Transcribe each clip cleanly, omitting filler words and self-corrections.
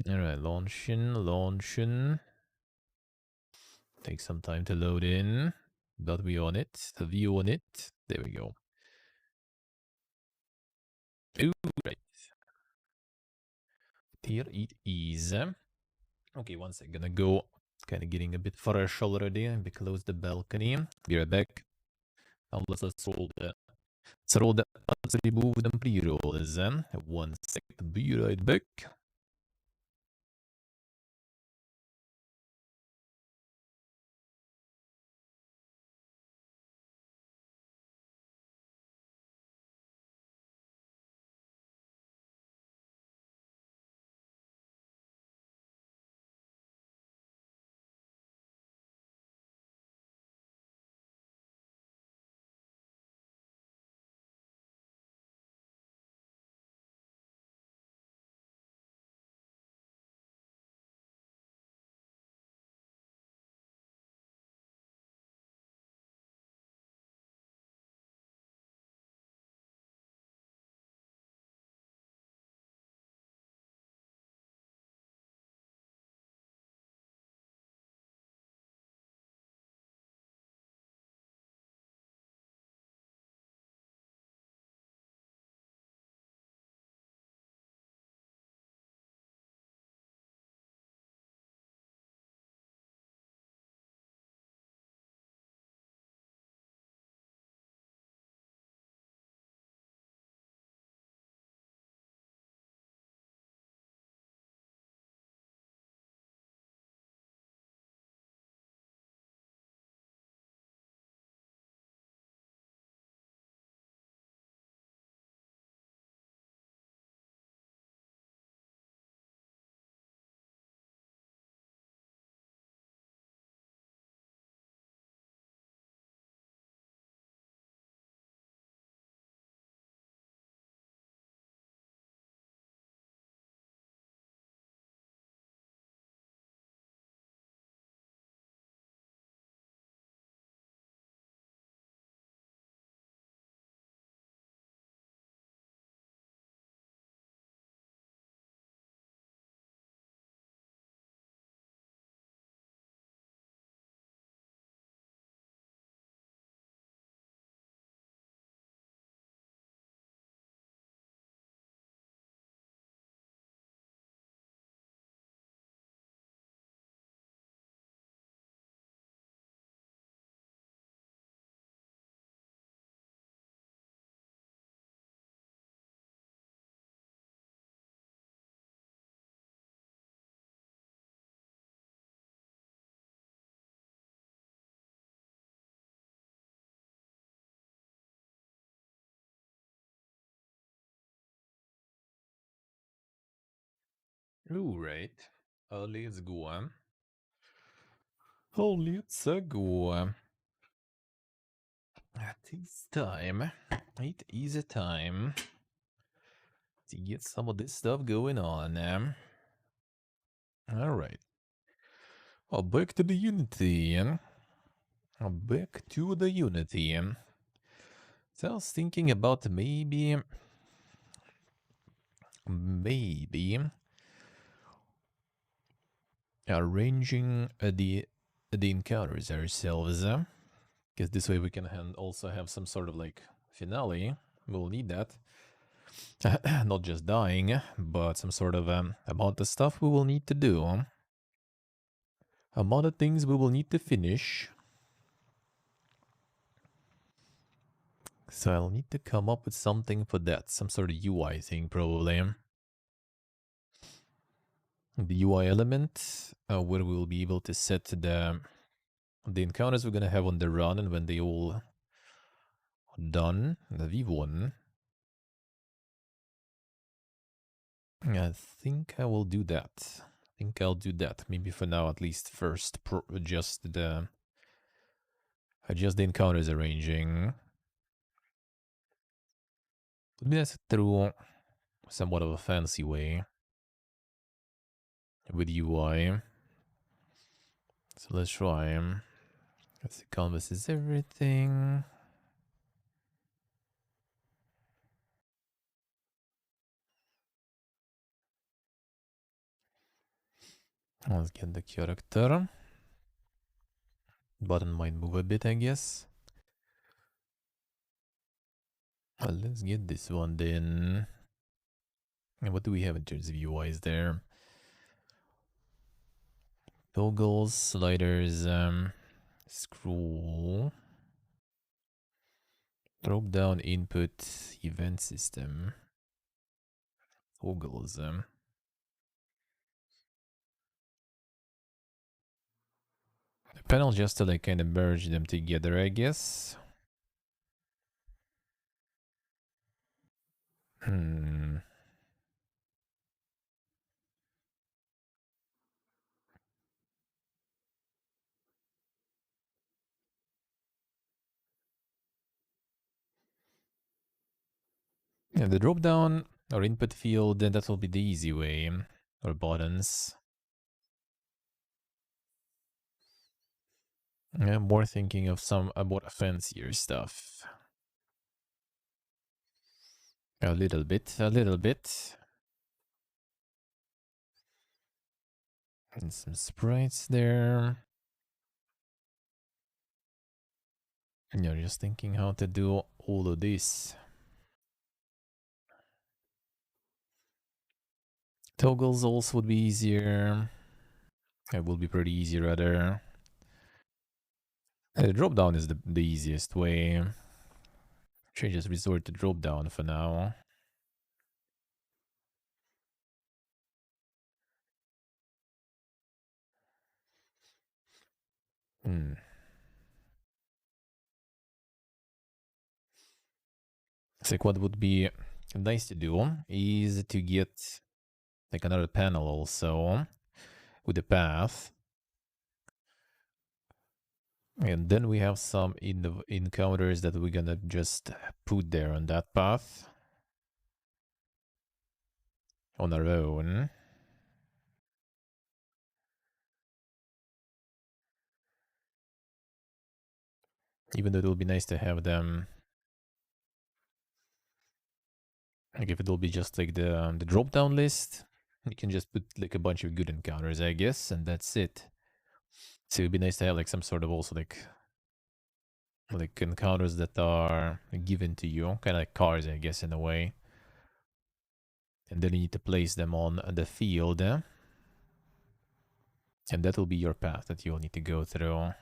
Alright, launching. Take some time to load in. But we on it. The view on it. There we go. Ooh, right. Here it is. Okay, one second. Gonna go. Kind of getting a bit fresh already. Maybe close the balcony. Be right back. Now let's roll the. Let's remove the pre-rolls. 1 second. Be right back. Ooh, right. Let's go. Let's go. It is time. It is a time to get some of this stuff going on. All right. Back to the Unity. Back to the Unity. So I was thinking about maybe arranging the encounters ourselves. Because this way we can also have some sort of like finale. We'll need that. Not just dying, but some sort of amount of stuff we will need to do. Amount of things we will need to finish. So I'll need to come up with something for that. Some sort of UI thing, probably. The UI element, where we will be able to set the encounters we're going to have on the run, and when they all done, the V1. I think I will do that. I think I'll do that. Maybe for now, at least first, adjust the encounters arranging. Put me through somewhat of a fancy way with UI. So let's try. Let's see, canvas is everything. Let's get the character. Button might move a bit, I guess. Well, let's get this one then. And what do we have in terms of UIs there? Toggles, sliders, scroll, drop down input, event system, toggles. The panel just to like kind of merge them together, I guess. Hmm. Yeah, the drop down or input field, then that will be the easy way. Or buttons. Yeah, more thinking of some about fancier stuff. A little bit, a little bit. And some sprites there. And you're just thinking how to do all of this. Toggles also would be easier. It will be pretty easy rather. Drop down is the easiest way. Should just resort to drop down for now. It's like what would be nice to do is to get like another panel also with the path. And then we have some encounters that we're gonna just put there on that path on our own. Even though it will be nice to have them, like if it will be just like the drop down list, you can just put like a bunch of good encounters, I guess, and that's it. So it'd be nice to have like some sort of also like encounters that are given to you, kind of like cards, I guess, in a way. And then you need to place them on the field, and that will be your path that you'll need to go through.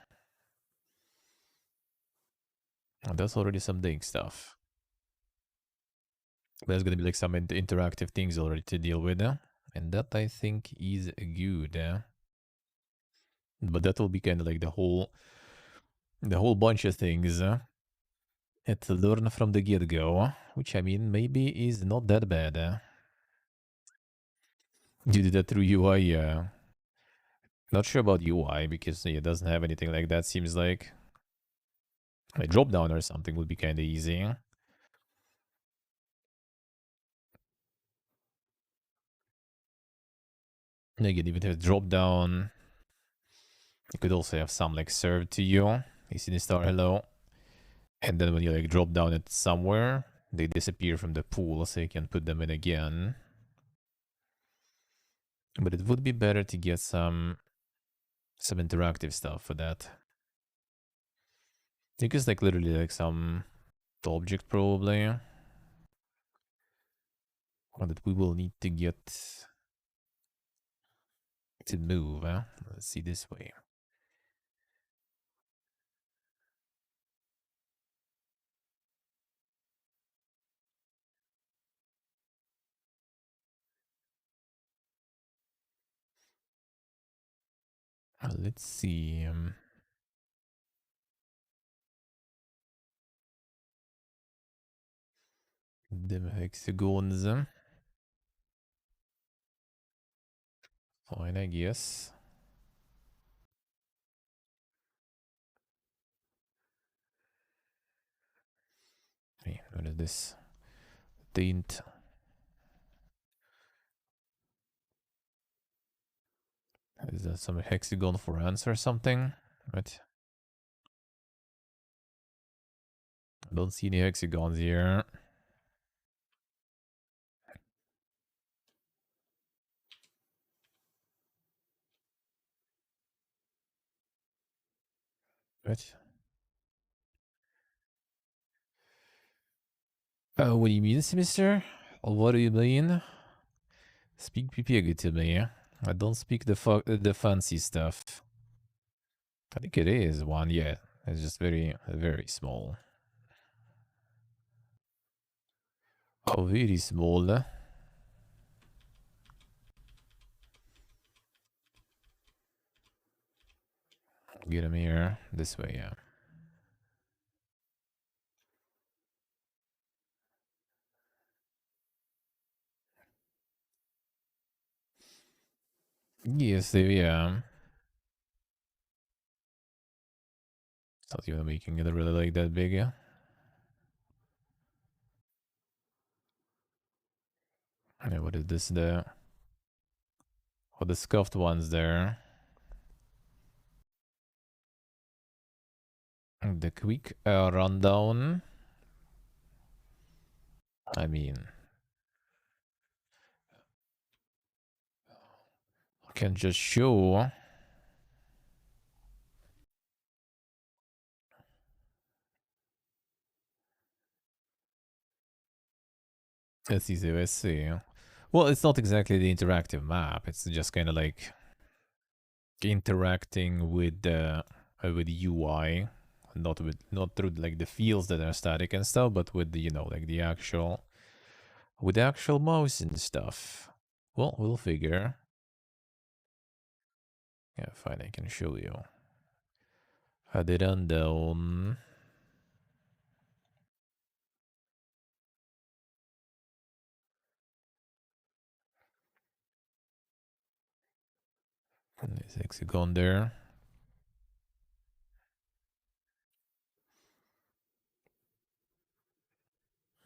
And that's already some big stuff. There's gonna be like some interactive things already to deal with, and that I think is good. But that will be kind of like the whole bunch of things to learn from the get-go, which I mean maybe is not that bad. You did that through UI, yeah. Not sure about UI because it doesn't have anything like that. Seems like a drop down or something would be kind of easy. And again, even if it's drop down, you could also have some like served to you. You see the star hello. And then when you like drop down it somewhere, they disappear from the pool so you can put them in again. But it would be better to get some interactive stuff for that. I think it's like literally like some object probably. Or that we will need to get to move. Let's see this way. Let's see. The hexagons. Fine, I guess. Hey, what is this? Taint. Is that some hexagon for ants or something? Right. I don't see any hexagons here. What? Oh, what do you mean, mister? What do you mean? Speak PP to me. I don't speak the fancy stuff. I think it is one, yeah. It's just very, very small. Oh, very small. Get him here. This way, yeah. Yes, yeah. It's not even making it really like that big, yeah. Yeah, what is this there? Oh, the scuffed ones there. The quick rundown. I mean, I can just show. Let's see, let's see. Well, it's not exactly the interactive map. It's just kind of like interacting with the UI, not through like the fields that are static and stuff, but with the like the actual mouse and stuff. Well, we'll figure. Yeah, fine. I can show you. Had it undone. There's hexagon there.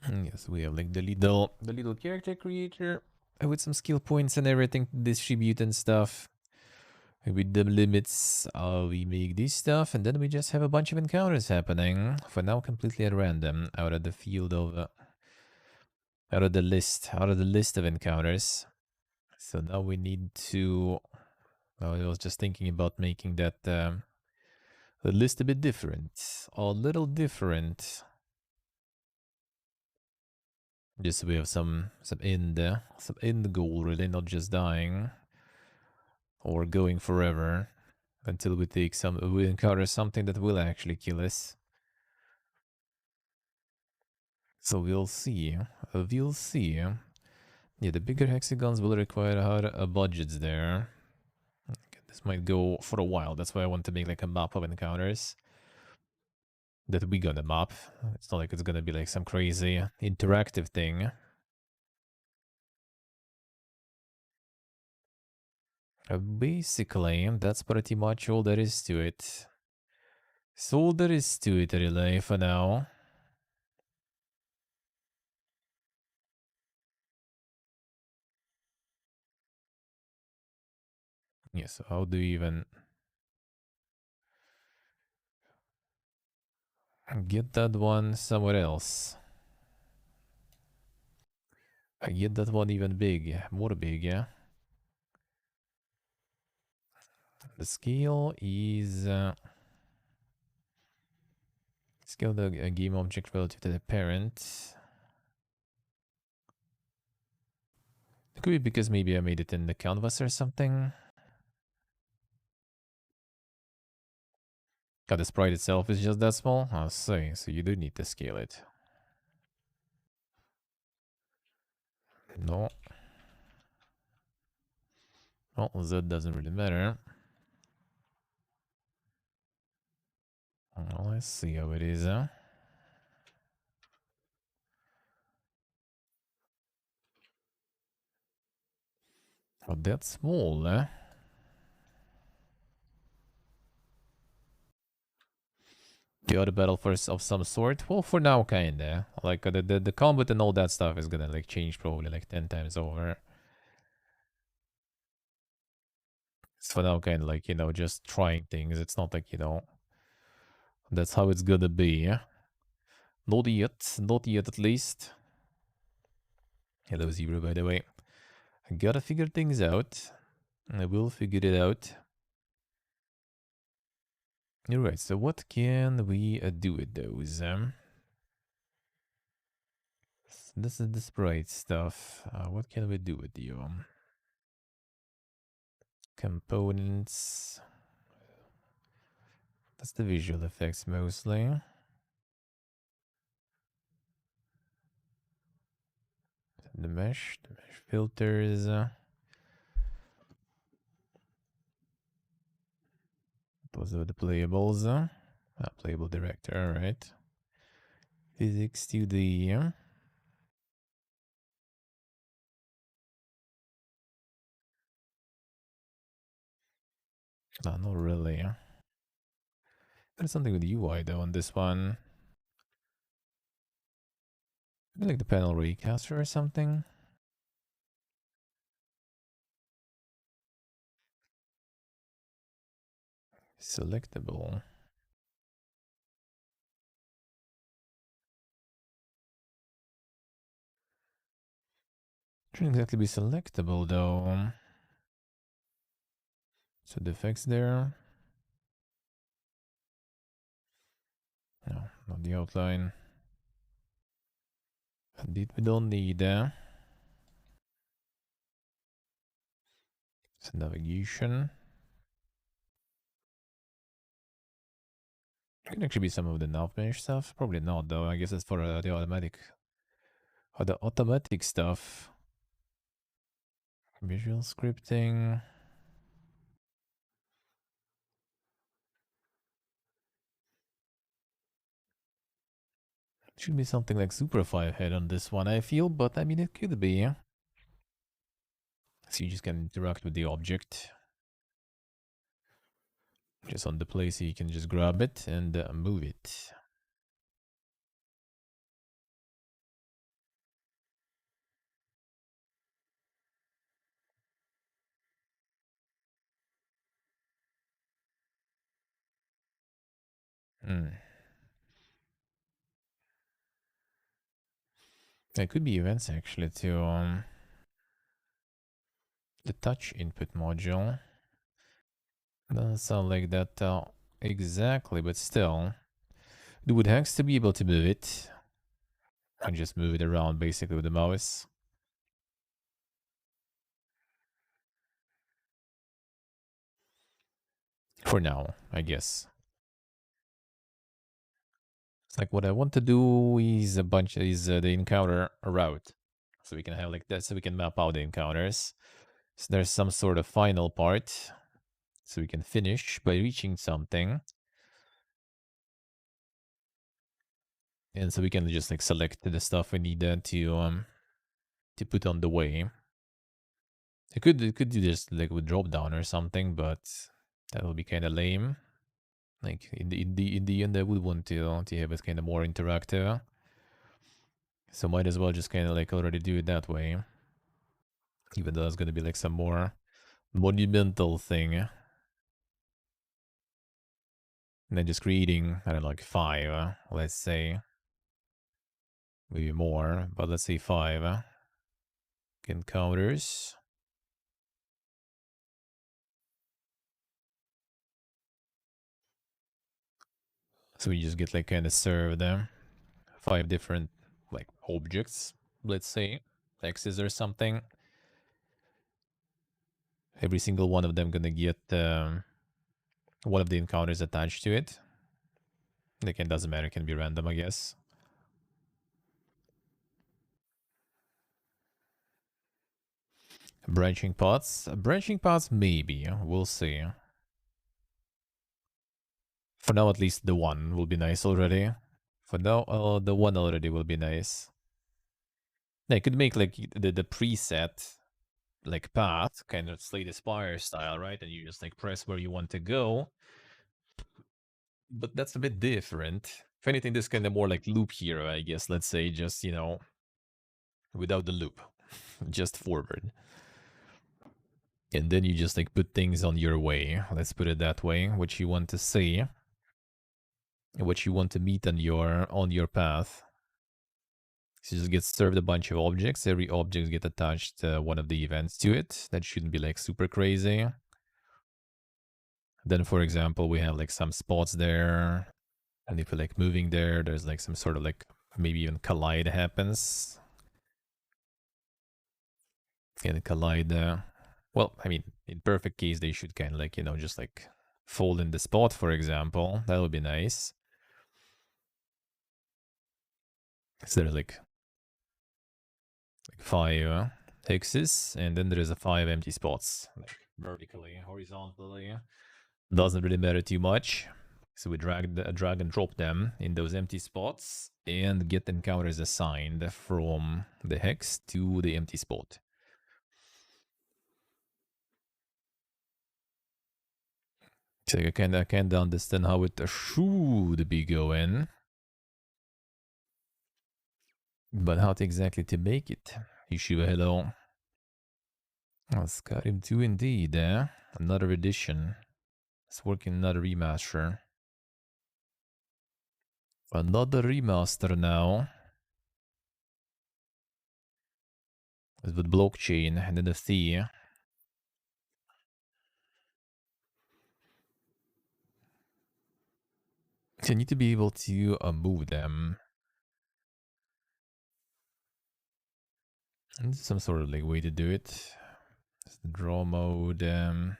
Yes, we have like the little character creator with some skill points and everything to distribute and stuff. With the limits, we make this stuff, and then we just have a bunch of encounters happening. For now, completely at random, out of the field of, out of the list of encounters. So now we need to. I was just thinking about making that the list a bit different, a little different. Just so we have some end goal, really, not just dying or going forever until we encounter something that will actually kill us. So we'll see. We'll see. Yeah, the bigger hexagons will require higher budgets there. This might go for a while. That's why I want to make like a map of encounters that we gonna map. It's not like it's gonna be like some crazy interactive thing. Basically, that's pretty much all there is to it. It's all there is to it, really, for now. Yeah, so how do you even get that one somewhere else? I get that one even big, more big, yeah? The scale is... scale the game object relative to the parent. It could be because maybe I made it in the canvas or something. God, the sprite itself is just that small? I see, so you do need to scale it. No. Well, that doesn't really matter. Well, let's see how it is, huh? Oh, that's small, eh? The other battle first of some sort? Well, for now, kinda. Like, the combat and all that stuff is gonna, like, change probably, like, 10 times over. It's for now, kinda, like, just trying things. It's not like, that's how it's gonna be, yeah? Not yet at least. Hello, Zero, by the way. I gotta figure things out. I will figure it out. You're right. So what can we do with those? This is the sprite stuff. What can we do with the components? That's the visual effects mostly. The mesh filters. Those are the playables. Playable director, alright. Physics 2D. No, not really. There's something with UI though on this one. Maybe like the panel recaster or something. Selectable. Shouldn't exactly be selectable though. So the effects there. No, not the outline. Indeed, we don't need so navigation. Could actually be some of the nav mesh stuff. Probably not though. I guess it's for the automatic. Or the automatic stuff. Visual scripting. Should be something like Super 5 head on this one, I feel, but I mean, it could be. So you just can interact with the object. Just on the play, so you can just grab it and move it. There could be events actually to the touch input module. Doesn't sound like that exactly, but still. It would have to be able to move it. And just move it around basically with the mouse. For now, I guess. It's like what I want to do is the encounter route. So we can have like that, so we can map out the encounters. So there's some sort of final part. So we can finish by reaching something. And so we can just like select the stuff we need to put on the way. It could do just like with drop down or something, but that would be kind of lame. Like in the end, I would want to have it kind of more interactive. So might as well just kind of like already do it that way. Even though it's gonna be like some more monumental thing. And then just creating, I don't know, like 5, let's say. Maybe more, but let's say 5 encounters. So we just get like kind of served 5 different like objects, let's say, X's or something. Every single one of them gonna get one of the encounters attached to it. Like it doesn't matter, it can be random, I guess. Branching paths? Branching paths, maybe. We'll see. For now, at least the one will be nice already. For now, the one already will be nice. They could make like the preset like path, kind of Slay the Spire style, right? And you just like press where you want to go. But that's a bit different. If anything, this kind of more like loop hero, I guess. Let's say just, you know, without the loop, just forward. And then you just like put things on your way. Let's put it that way. What you want to see, what you want to meet on your path. So you just get served a bunch of objects. Every object get attached one of the events to it. That shouldn't be like super crazy. Then, for example, we have like some spots there. And if you're like moving there, there's like some sort of like maybe even collide happens. And collide. Well, I mean, in perfect case, they should kind of like, you know, just like fold in the spot, for example. That would be nice. So there's like 5 hexes, and then there is a 5 empty spots, like vertically, horizontally. Doesn't really matter too much. So we drag and drop them in those empty spots and get encounters assigned from the hex to the empty spot. So I kind of understand how it should be going, but how exactly to make it. Issue hello. Oh, Skyrim 2 indeed, eh? Another edition. It's working another remaster. Another remaster now. With blockchain and NFT. So you need to be able to move them. And some sort of like way to do it. It's the draw mode. I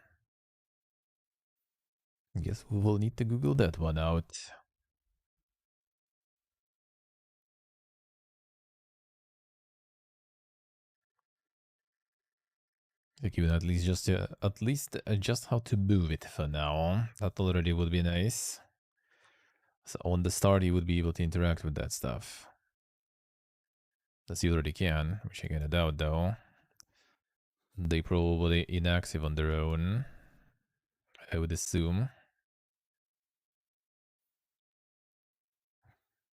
guess we will need to Google that one out. Like even at least just how to move it for now. That already would be nice. So on the start, you would be able to interact with that stuff. As you already can, which I kind of doubt though. They probably inactive on their own, I would assume.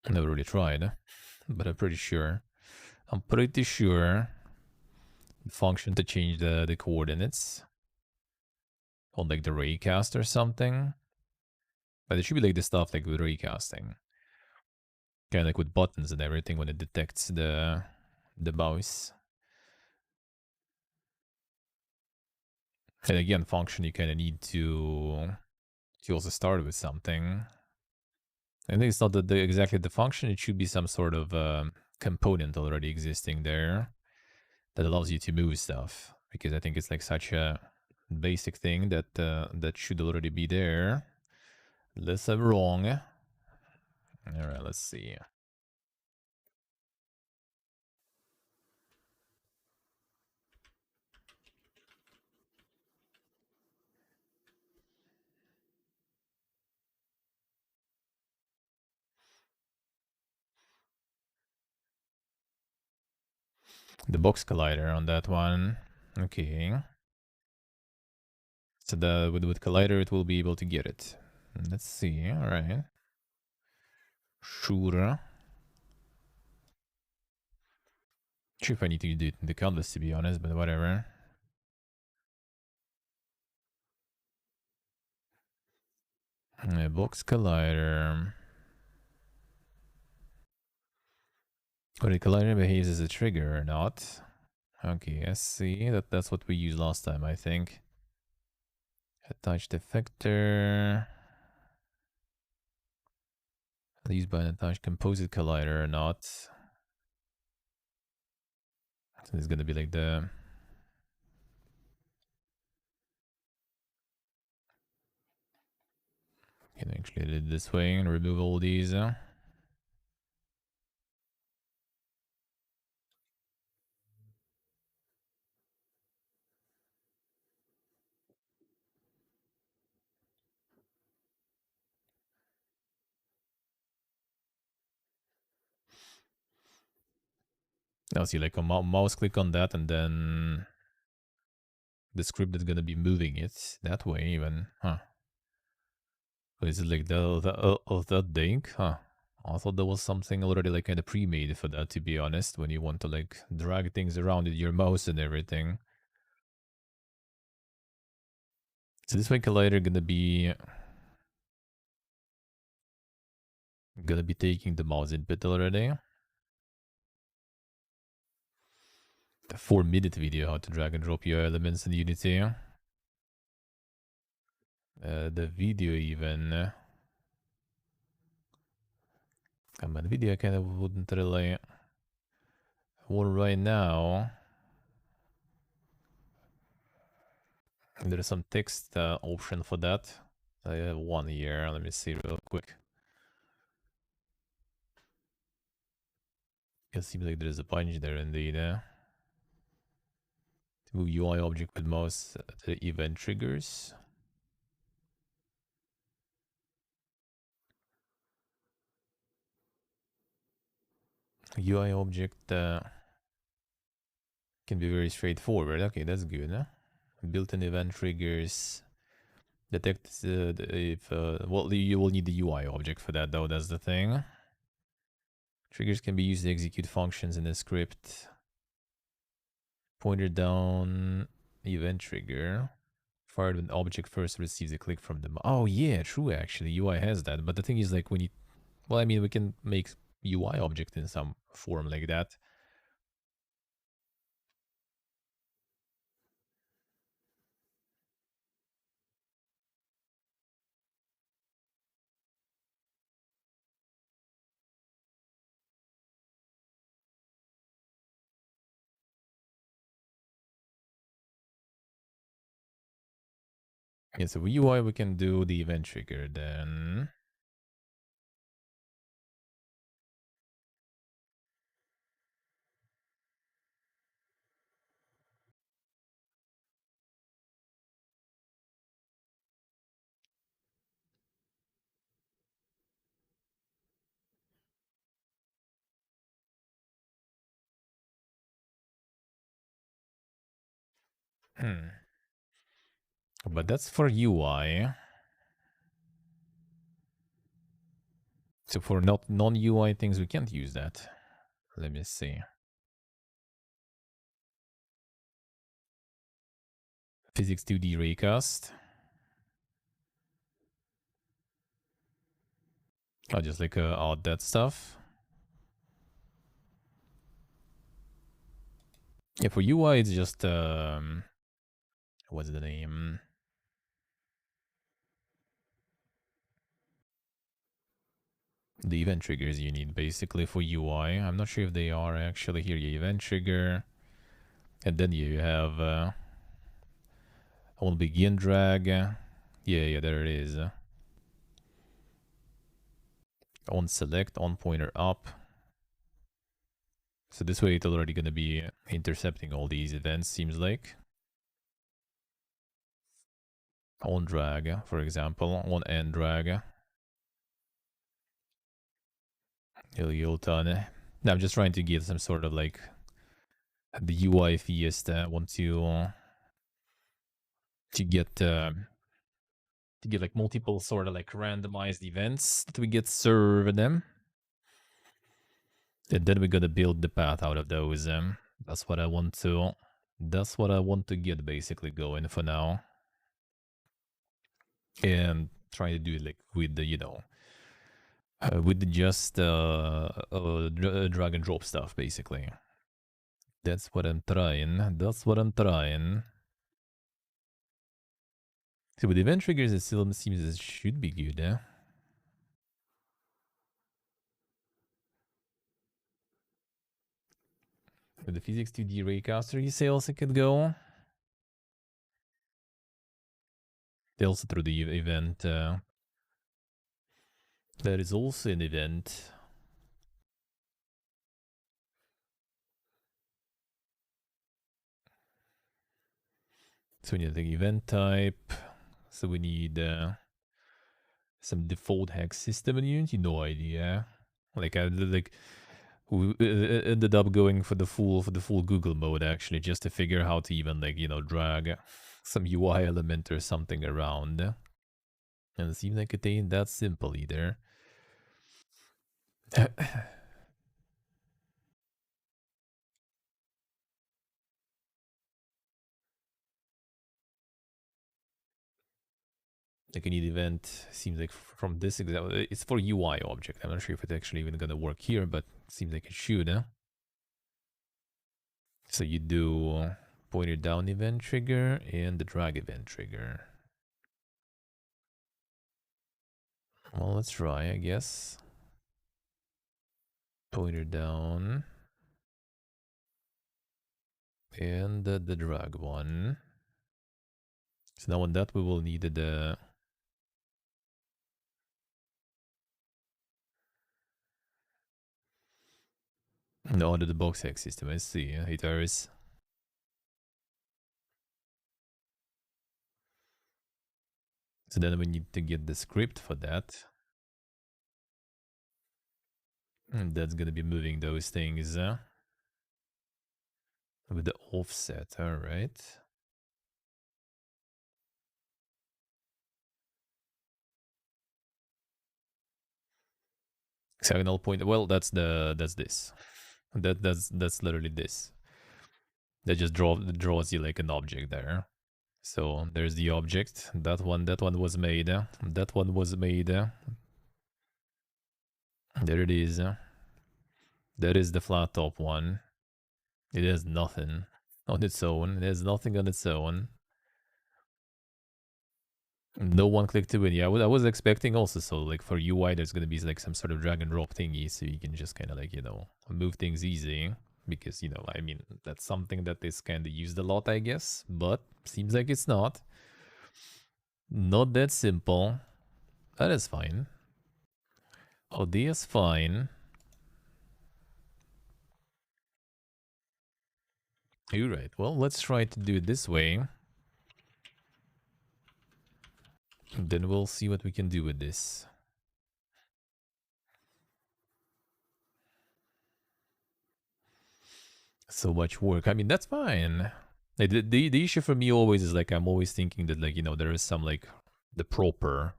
I never really tried, but I'm pretty sure. The function to change the coordinates on like the raycast or something. But it should be like the stuff like with raycasting. Kind of like with buttons and everything when it detects the mouse. And again, function you kind of need to also start with something. I think it's not exactly the function. It should be some sort of component already existing there that allows you to move stuff. Because I think it's like such a basic thing that that should already be there. Unless I'm wrong. All right, let's see. The box collider on that one. Okay. So with collider, it will be able to get it. Let's see. All right. Sure. Sure if I need to do it in the canvas, to be honest, but whatever. Box collider. But the collider behaves as a trigger or not. Okay, I see. That's what we used last time, I think. Attached effector. Used by an attached composite collider or not. So it's gonna be like the... Can actually do it this way and remove all these. Now see, like a mouse click on that, and then the script is gonna be moving it that way even, huh? Is it like that thing, huh? I thought there was something already like kind of pre-made for that, to be honest, when you want to like drag things around with your mouse and everything. So this way collider gonna be taking the mouse input already. The 4-minute video how to drag and drop your elements in Unity. The video even. Come on, video I kind of wouldn't really want right now. There's some text option for that. I have one here. Let me see real quick. It seems like there's a bunch there indeed. To move UI object with mouse to the event triggers. UI object can be very straightforward. Okay, that's good. Huh? Built-in event triggers. Detect if well, you will need the UI object for that though. That's the thing. Triggers can be used to execute functions in the script. Pointer down event trigger. Fired when object first receives a click from the oh yeah, true actually. UI has that. But the thing is like when you well, I mean we can make UI object in some form like that. Yeah, so UI we can do the event trigger then. But that's for UI. So for not non-UI things, we can't use that. Let me see. Physics 2D raycast. I'll just like add that stuff. Yeah, for UI it's just what's the name? The event triggers you need basically for UI. I'm not sure if they are actually here. Your event trigger, and then you have on begin drag. Yeah, there it is. On select, on pointer up. So this way it's already going to be intercepting all these events, seems like. On drag, for example, on end drag. Iliotan. Now I'm just trying to get some sort of like the UI fiesta. Want to get like multiple sort of like randomized events that we get served them. And then we're gonna build the path out of those. That's what I want to. That's what I want to get basically going for now. And trying to do it like with the with the just drag and drop stuff basically. That's what I'm trying. That's what I'm trying. So with event triggers, it still seems it should be good. With the physics 2D raycaster, you say also could go. They also through the event. There is also an event. So we need the event type. So we need some default hex system unit. No idea. Like we ended up going for the full Google mode actually, just to figure how to even like drag some UI element or something around. And it seems like it ain't that simple either. Like a need event seems like from this example, it's for UI object. I'm not sure if it's actually even gonna work here, but it seems like it should. So you do pointer down event trigger and the drag event trigger. Well, let's try, I guess. Pointer down. And the drag one. So now on that we will need the... No, the box hack system, I see. It is. So then we need to get the script for that. And that's gonna be moving those things with the offset, alright. Hexagonal point, well, that's this. That's literally this. That just draws you like an object there. So there's the object. That one was made. That one was made. There it is. That is the flat top one. It has nothing on its own. It has nothing on its own. No one click to win. Yeah, I was expecting also, so like for UI there's gonna be like some sort of drag and drop thingy, so you can just kind of like, you know, move things easy. Because, you know, I mean, that's something that is kind of used a lot, I guess. But seems like it's not. Not that simple. That is fine. OD is fine. You're right. Well, let's try to do it this way. And then we'll see what we can do with this. So much work. I mean, that's fine. Like, the issue for me always is like, I'm always thinking that, like, you know, there is some like the proper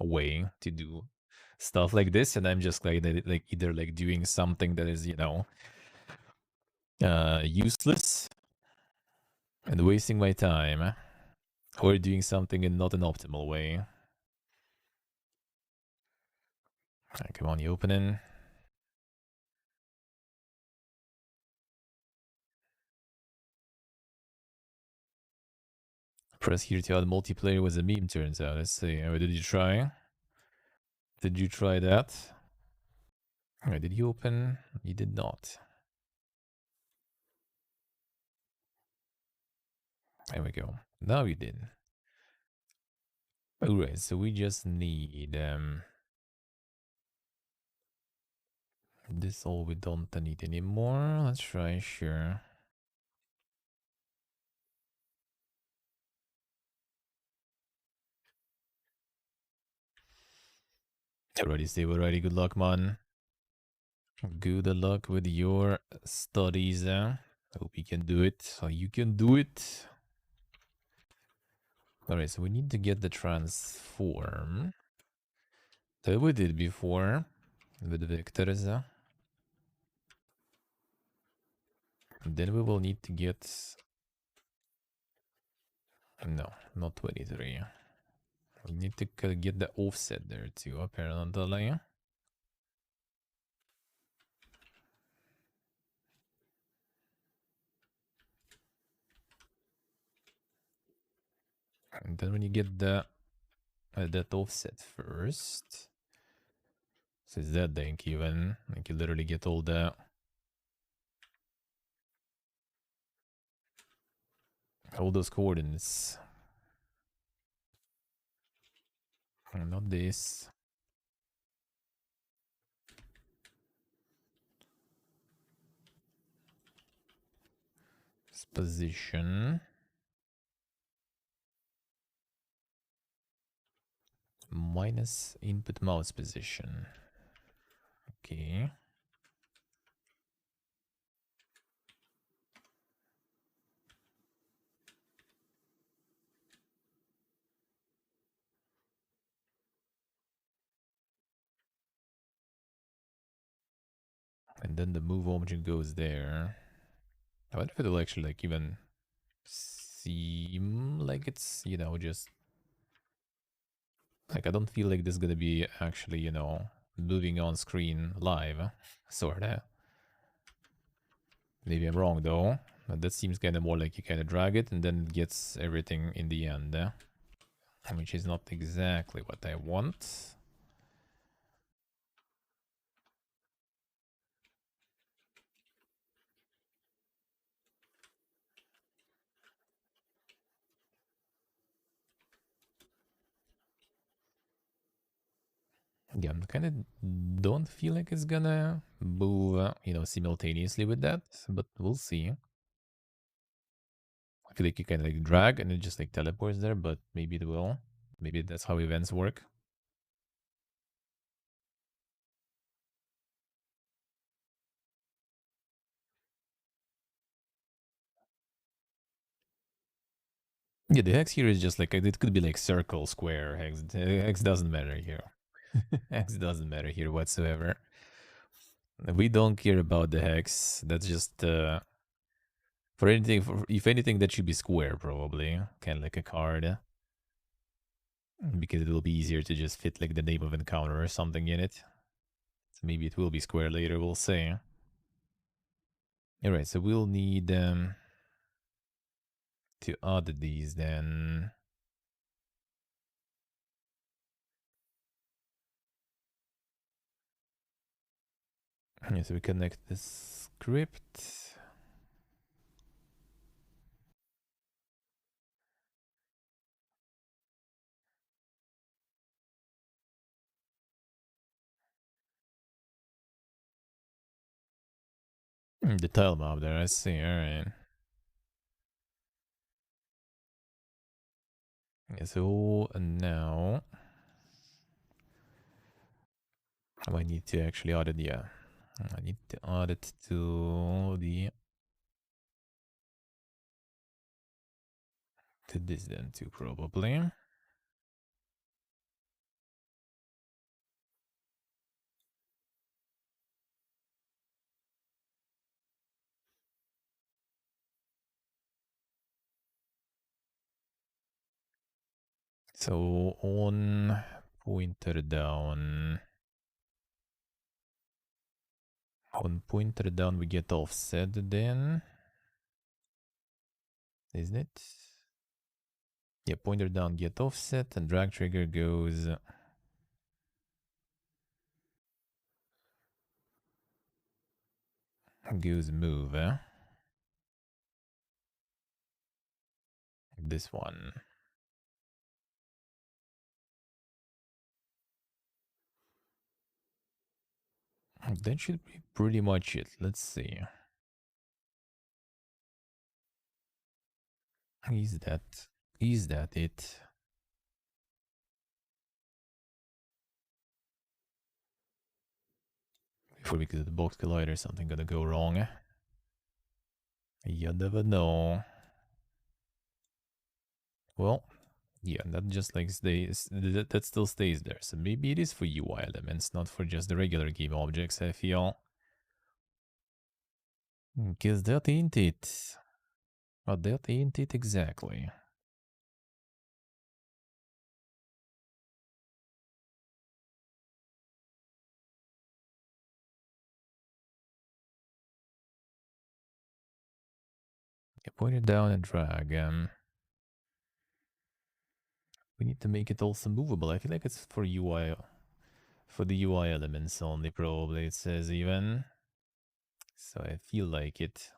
way to do stuff like this, and I'm just like either like doing something that is, you know, useless and wasting my time, or doing something in not an optimal way. Right, come on, you opening. Press here to add multiplayer was a meme, turns out. Let's see. Did you try? Did you try that? Alright, did you open? You did not. There we go. Now you did. Alright, so we just need this all we don't need anymore. Let's try, sure. Alrighty, Steve, alrighty, good luck, man. Good luck with your studies. Hope you can do it. So you can do it. Alright, so we need to get the transform that we did before with the vectors. And then we will need to get... No, not 23. We need to get the offset there too, apparently. And then when you get the that offset first, so is that dank even? Like you literally get all the all those coordinates. Not this. This position. Minus input mouse position. Okay. And then the move object goes there. I wonder if it'll actually like even seem like it's, you know, just like I don't feel like this is gonna be actually, you know, moving on screen live, sorta. Maybe I'm wrong though. But that seems kind of more like you kind of drag it and then it gets everything in the end, which is not exactly what I want. Yeah, I kind of don't feel like it's gonna move, simultaneously with that, but we'll see. I feel like you can like drag and it just like teleports there, but maybe it will. Maybe that's how events work. Yeah, the hex here is just like, it could be like circle, square, hex. Hex doesn't matter here. Hex doesn't matter here whatsoever. We don't care about the hex. That's just, for anything, if anything, that should be square probably. Kind of like a card. Because it will be easier to just fit like the name of encounter or something in it. So maybe it will be square later, we'll see. Alright, so we'll need to add these then. Yeah, so we connect the script. The tile map there, I see, alright. Yeah, so now I need to actually add it, yeah. I need to add it to this then too, probably. So on pointer down. On pointer down we get offset then. Isn't it? Yeah, pointer down get offset and drag trigger goes move, eh? This one. That should be pretty much it. Let's see. Is that it? Before we get the box collider, something gonna go wrong. Eh? You never know. Well, yeah, that just like stays, that still stays there. So maybe it is for UI elements, not for just the regular game objects, I feel. Because that ain't it. But that ain't it exactly. You point it down and drag. We need to make it also movable. I feel like it's for UI, for the UI elements only, probably, it says even. So I feel like it.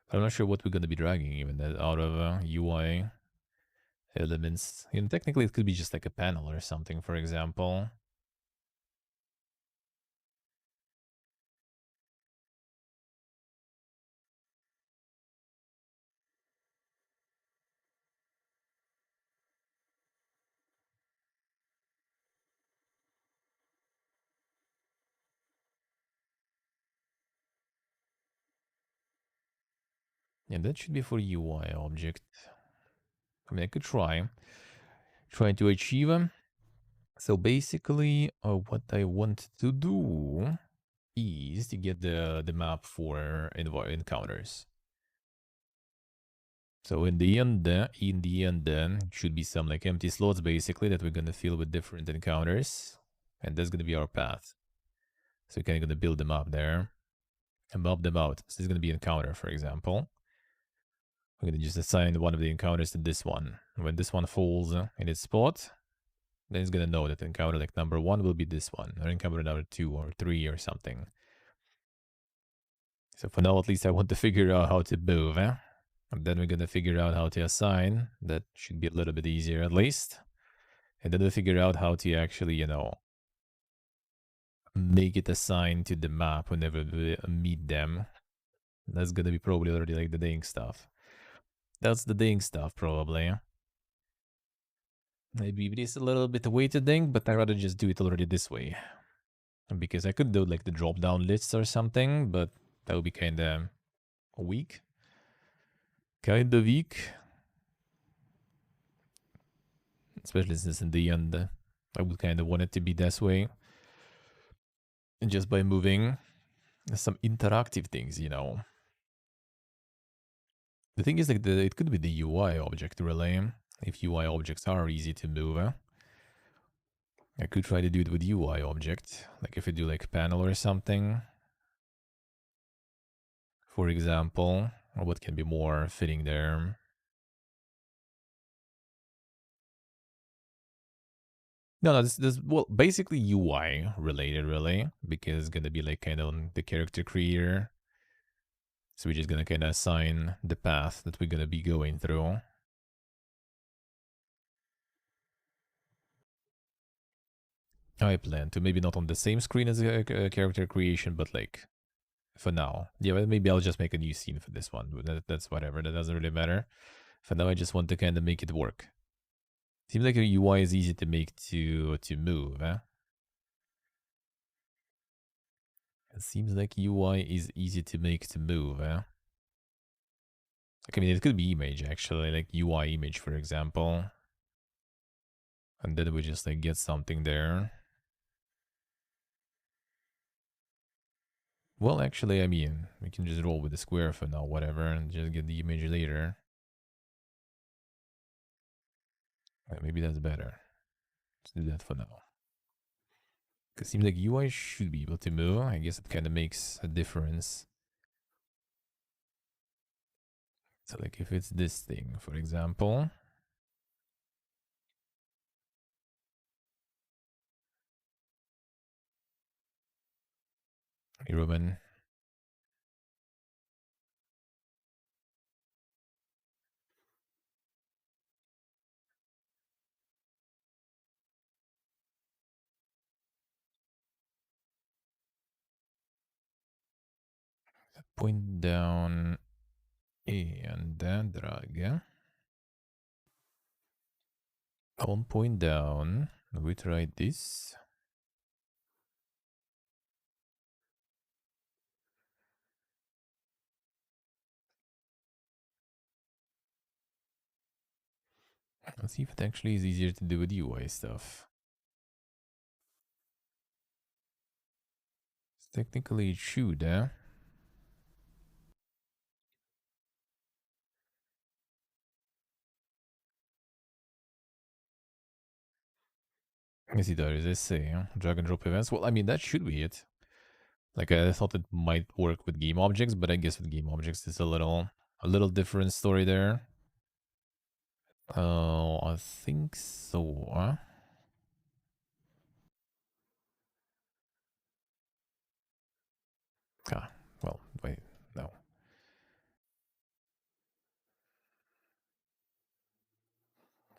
But I'm not sure what we're going to be dragging even out of UI elements. You know, technically, it could be just like a panel or something, for example. Yeah, that should be for UI object. I mean, I could try to achieve them. So basically, what I want to do is to get the map for encounters. So in the end, it should be some like empty slots basically that we're gonna fill with different encounters, and that's gonna be our path. So we're kind of gonna build them up there and map them out. So this is gonna be an encounter, for example. We're gonna just assign one of the encounters to this one. When this one falls in its spot, then it's gonna know that encounter like number 1 will be this one, or encounter number 2 or 3 or something. So for now, at least I want to figure out how to move, eh? And then we're gonna figure out how to assign. That should be a little bit easier at least. And then we'll figure out how to actually, make it assigned to the map whenever we meet them. That's gonna be probably already like the ding stuff. That's the ding stuff, probably. Maybe it is a little bit way to ding, but I'd rather just do it already this way. Because I could do like the drop down lists or something, but that would be kinda weak. Kinda weak. Especially since in the end, I would kinda want it to be this way. And just by moving some interactive things, you know. The thing is, like, it could be the UI object, really. If UI objects are easy to move, I could try to do it with UI object. Like, if I do, like, panel or something, for example. Or what can be more fitting there? No, this well, basically UI related, really. Because it's gonna be, like, kind of the character creator. So we're just gonna kind of assign the path that we're gonna be going through. I plan to maybe not on the same screen as a character creation, but like for now. Yeah, well, maybe I'll just make a new scene for this one. That's whatever. That doesn't really matter. For now, I just want to kind of make it work. Seems like a UI is easy to make to move. It seems like UI is easy to make to move. Like, I mean, it could be image actually, like UI image, for example. And then we just like get something there. Well, actually, I mean, we can just roll with the square for now, whatever, and just get the image later. Maybe that's better. Let's do that for now. Because it seems like UI should be able to move. I guess it kind of makes a difference. So like if it's this thing, for example. Hey, Ruben. Point down and then drag. On point down, we try this. Let's see if it actually is easier to do with UI stuff. Technically it should, Yes, it does. I say drag and drop events. Well, I mean, that should be it. Like, I thought it might work with game objects, but I guess with game objects, it's a little different story there. Oh, I think so. Ah, well, wait, no.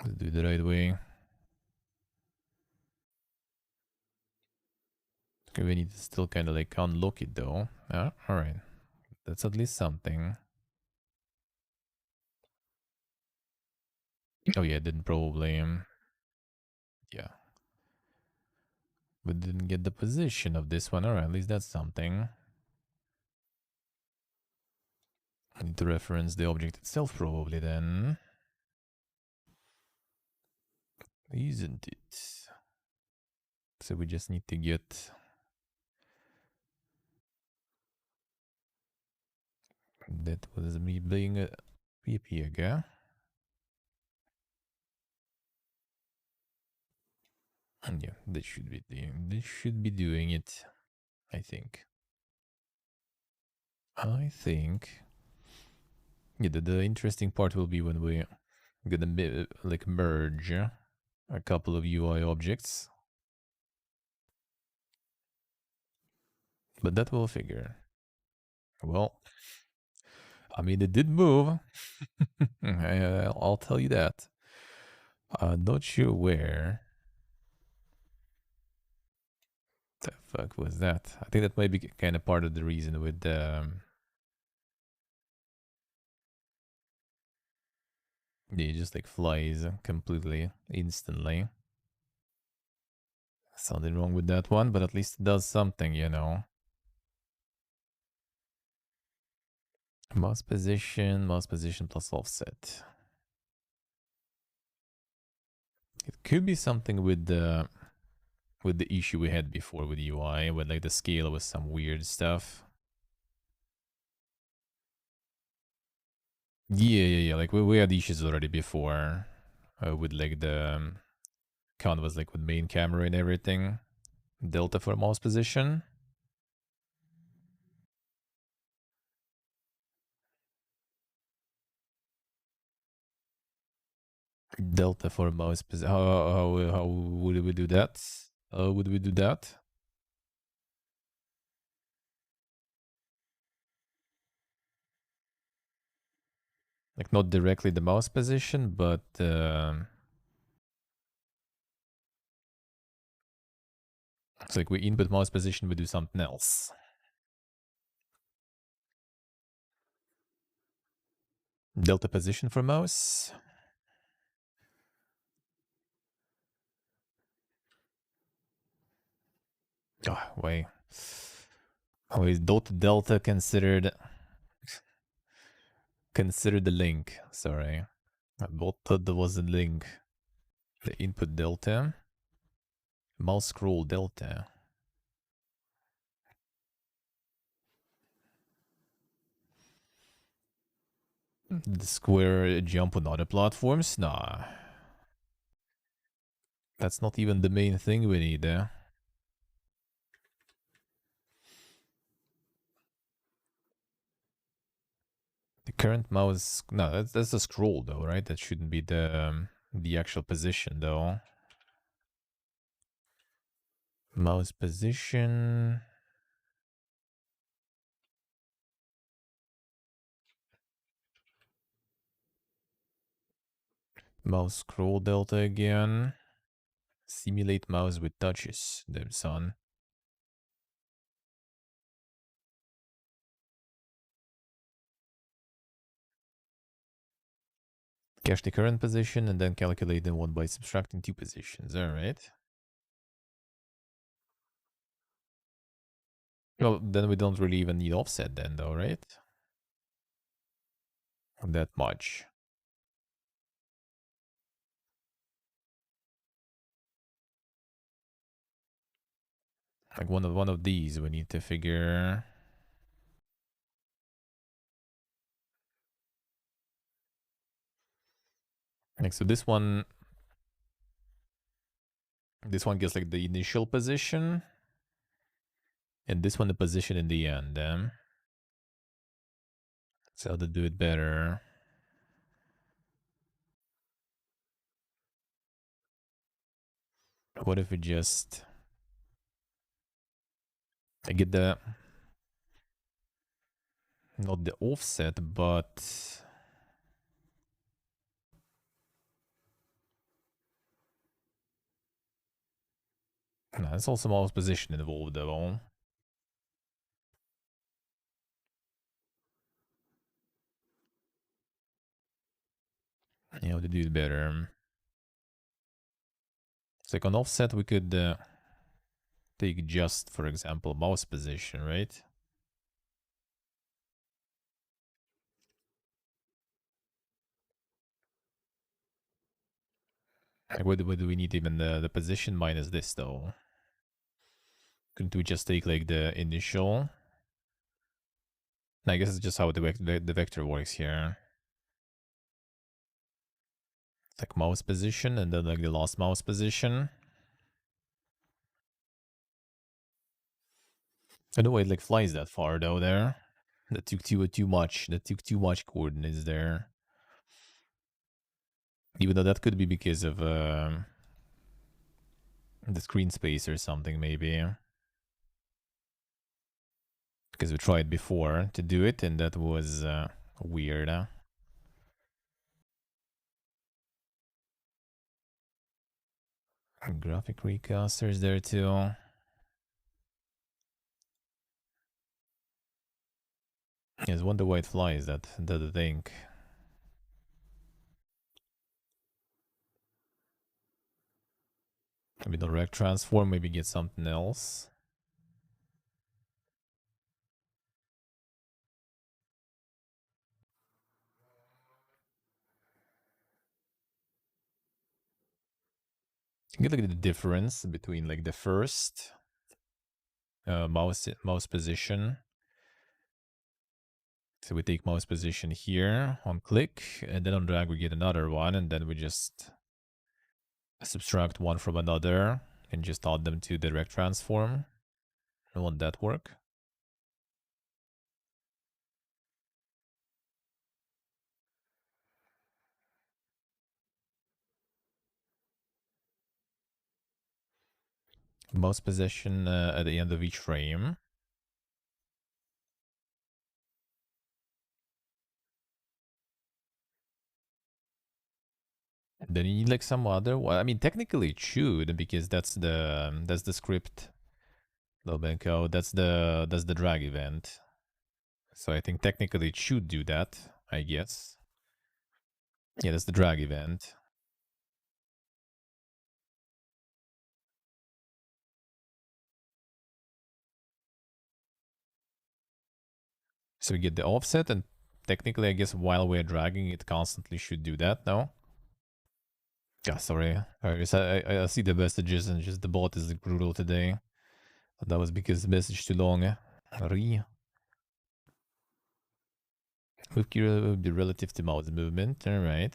Let's do it the right way. Okay, we need to still kind of like unlock it though. Alright. That's at least something. Oh yeah, didn't probably... yeah. But didn't get the position of this one. Alright, at least that's something. I need to reference the object itself probably then. Isn't it? So we just need to get... that was me being a PP again. And yeah, this should be doing it, I think. Yeah, the interesting part will be when we're gonna like merge a couple of UI objects. But that we'll figure. Well, I mean, it did move. I'll tell you that. Not sure where. fuck was that? I think that might be kind of part of the reason with the... yeah, it just like flies completely, instantly. Something wrong with that one, but at least it does something, you know. Mouse position plus offset. It could be something with the issue we had before with UI, with like the scale was some weird stuff. Yeah. Like we had issues already before with like the count was like with main camera and everything. Delta for mouse position. Delta for mouse position. How would we do that? How would we do that? Like not directly the mouse position, but it's like we input mouse position, we do something else. Delta position for mouse. Oh, wait. Oh, is delta considered the link? Sorry, I thought that was the link. The input delta, mouse scroll delta. The square jump on other platforms? Nah. That's not even the main thing we need there. The current mouse... no, that's the scroll though, right? That shouldn't be the actual position though. Mouse position... mouse scroll delta again. Simulate mouse with touches, damn son. Cache the current position and then calculate the one by subtracting two positions. Alright. Well, then we don't really even need offset then though, right? That much. Like one of these we need to figure. Like so this one gets like the initial position. And this one the position in the end. So how to do it better. What if we just I get the not the offset, but no, there's also mouse position involved though. You know, to do it better. It's like on offset we could take just, for example, mouse position, right? Like what do we need even the position minus this though? Couldn't we just take like the initial? I guess it's just how the vector works here. It's like mouse position and then like the last mouse position. I know it like flies that far though there. That took too much. That took too much coordinates there. Even though that could be because of the screen space or something maybe. Because we tried before to do it and that was weird. Graphic recasters there too. Yes, wonder why it flies that the thing. Maybe direct transform, maybe get something else. Get like the difference between like the first mouse position. So we take mouse position here on click, and then on drag we get another one, and then we just subtract one from another and just add them to direct transform. And won't that work? Mouse position at the end of each frame. Then you need like some other. Well, I mean, technically it should, because that's the script. Lobenko, that's the drag event. So I think technically it should do that. I guess. Yeah, that's the drag event. So we get the offset, and technically, I guess while we're dragging, it constantly should do that. No. Yeah, sorry. I see the messages and just the bot is brutal today. That was because the message too long. Move key will be relative to mouse movement. All right.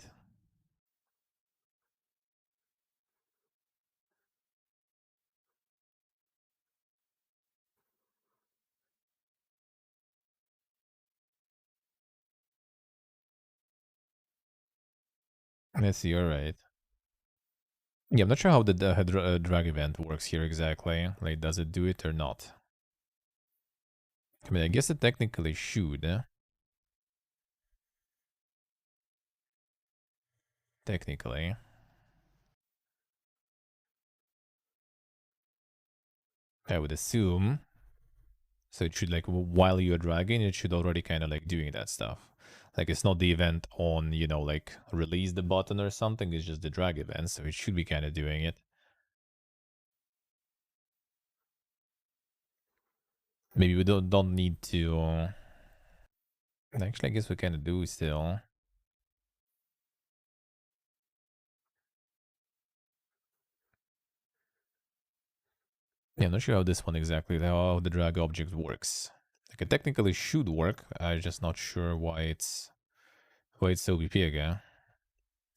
Let's see. All right. Yeah, I'm not sure how the drag event works here exactly. Like, does it do it or not? I mean, I guess it technically should. Technically. I would assume. So it should, like, while you're dragging, it should already kind of like doing that stuff. Like, it's not the event on, you know, like release the button or something. It's just the drag event. So it should be kind of doing it. Maybe we don't need to. Actually, I guess we kind of do still. Yeah, I'm not sure how this one exactly, how the drag object works. Like, it technically should work. I'm just not sure why it's so big.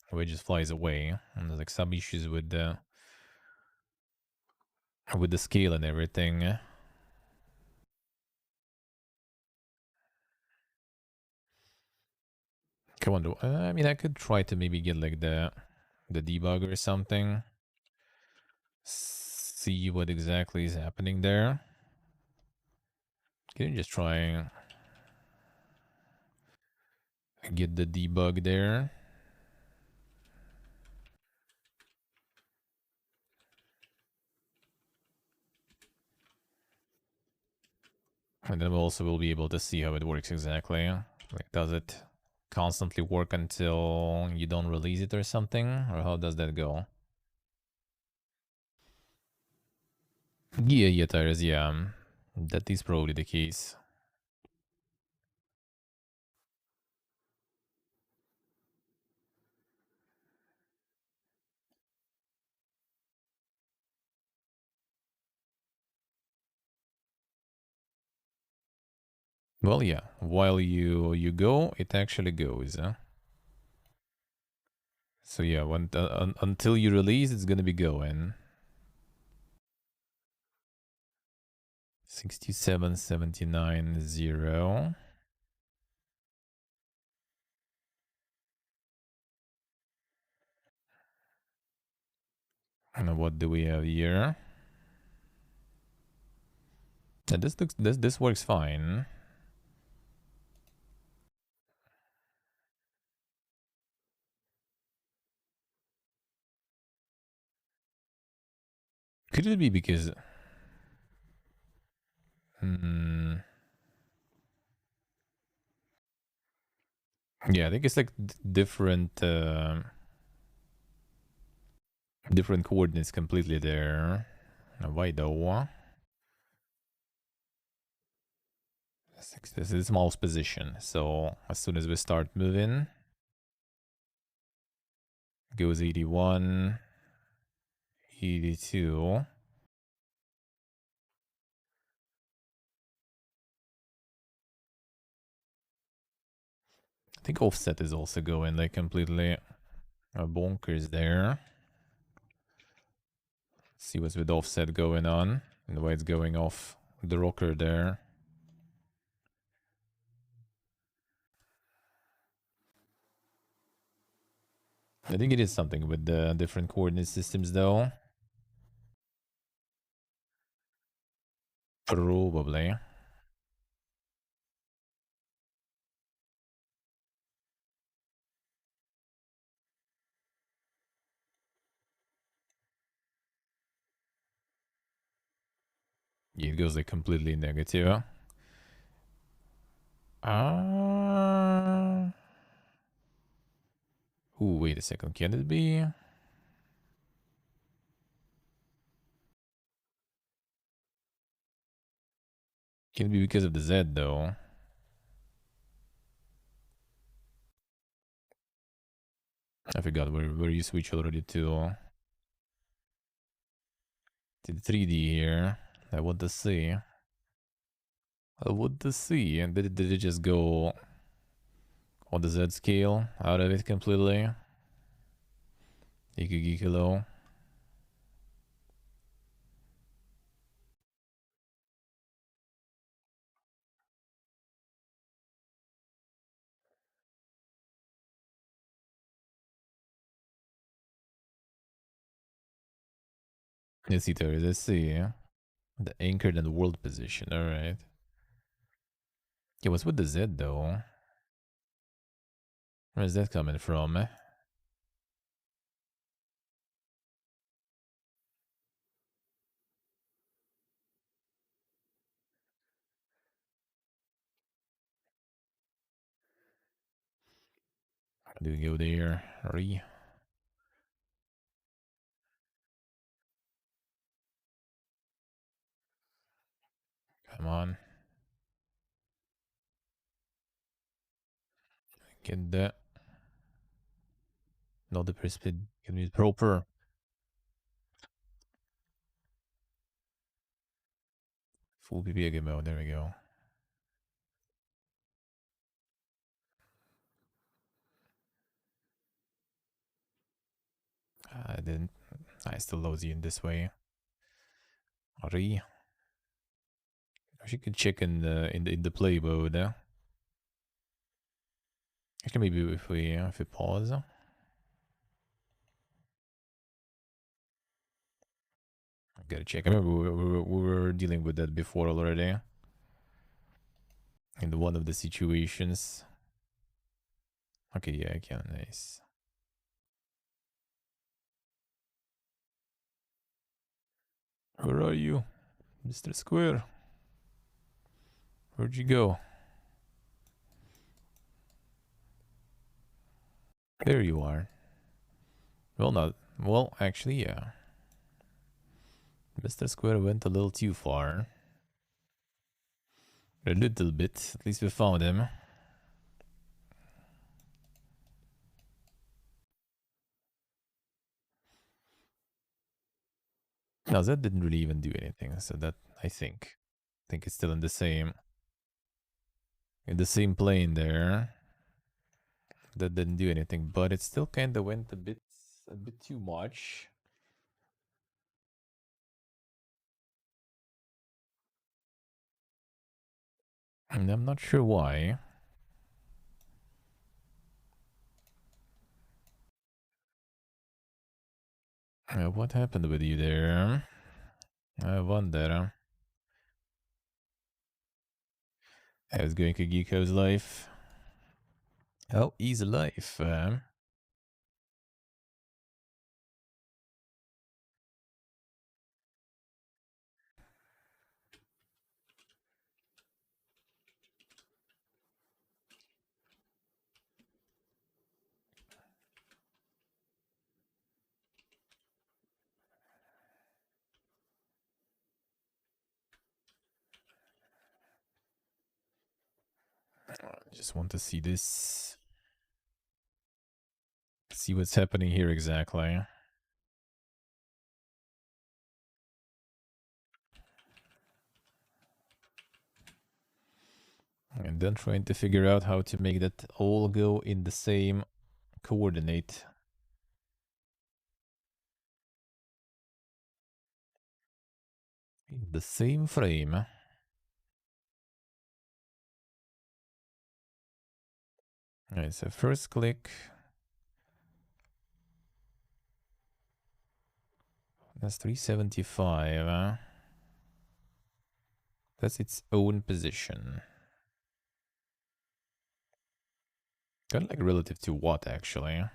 Why it just flies away. And there's like some issues with the scale and everything. Come on, I mean, I could try to maybe get like the debug or something. See what exactly is happening there. Can you just try get the debug there? And then we also will be able to see how it works exactly. Like, does it constantly work until you don't release it or something? Or how does that go? Yeah, Tyrus, yeah. That is probably the case. Well, yeah. While you go, it actually goes. So yeah, when until you release, it's gonna be going. 6779.0. And what do we have here? And this works fine. Could it be because Yeah, I think it's like different different coordinates completely there. Why though? This is mouse position. So as soon as we start moving, goes 81, 82. I think offset is also going like completely bonkers there. See what's with offset going on and the way it's going off the rocker there. I think it is something with the different coordinate systems though. Probably. Yeah, it goes like completely negative. Ooh, wait a second. Can it be? Can it be because of the Z though? I forgot where you switch already to the 3D here. I want to see. I want to see. And did it just go on the Z scale out of it completely? Ikigikilo. Let's see there. Let's see. The anchored and world position. Alright. Yeah, what's with the Z though? Where's that coming from? Do we go there? Come on. Get that. Not the perspective. Can be proper. Full PPA mode. There we go. I didn't. I still loads you in this way. Re. She could check in the play mode. Actually, maybe if we pause. I gotta check. I remember we were dealing with that before already. In one of the situations. Okay, yeah, I can. Nice. Where are you, Mr. Square? Where'd you go? There you are. Well, not. Well, actually, yeah. Mr. Square went a little too far. A little bit. At least we found him. No, that didn't really even do anything. So that I think it's still in the same plane there. That didn't do anything, but it still kind of went a bit too much. And I'm not sure why. What happened with you there? I wonder. How's going Kagiko's life? How is life? I just want to see this. See what's happening here exactly. And then trying to figure out how to make that all go in the same coordinate. In the same frame. Alright, so first click. That's 375. That's its own position. Kind of like relative to what, actually?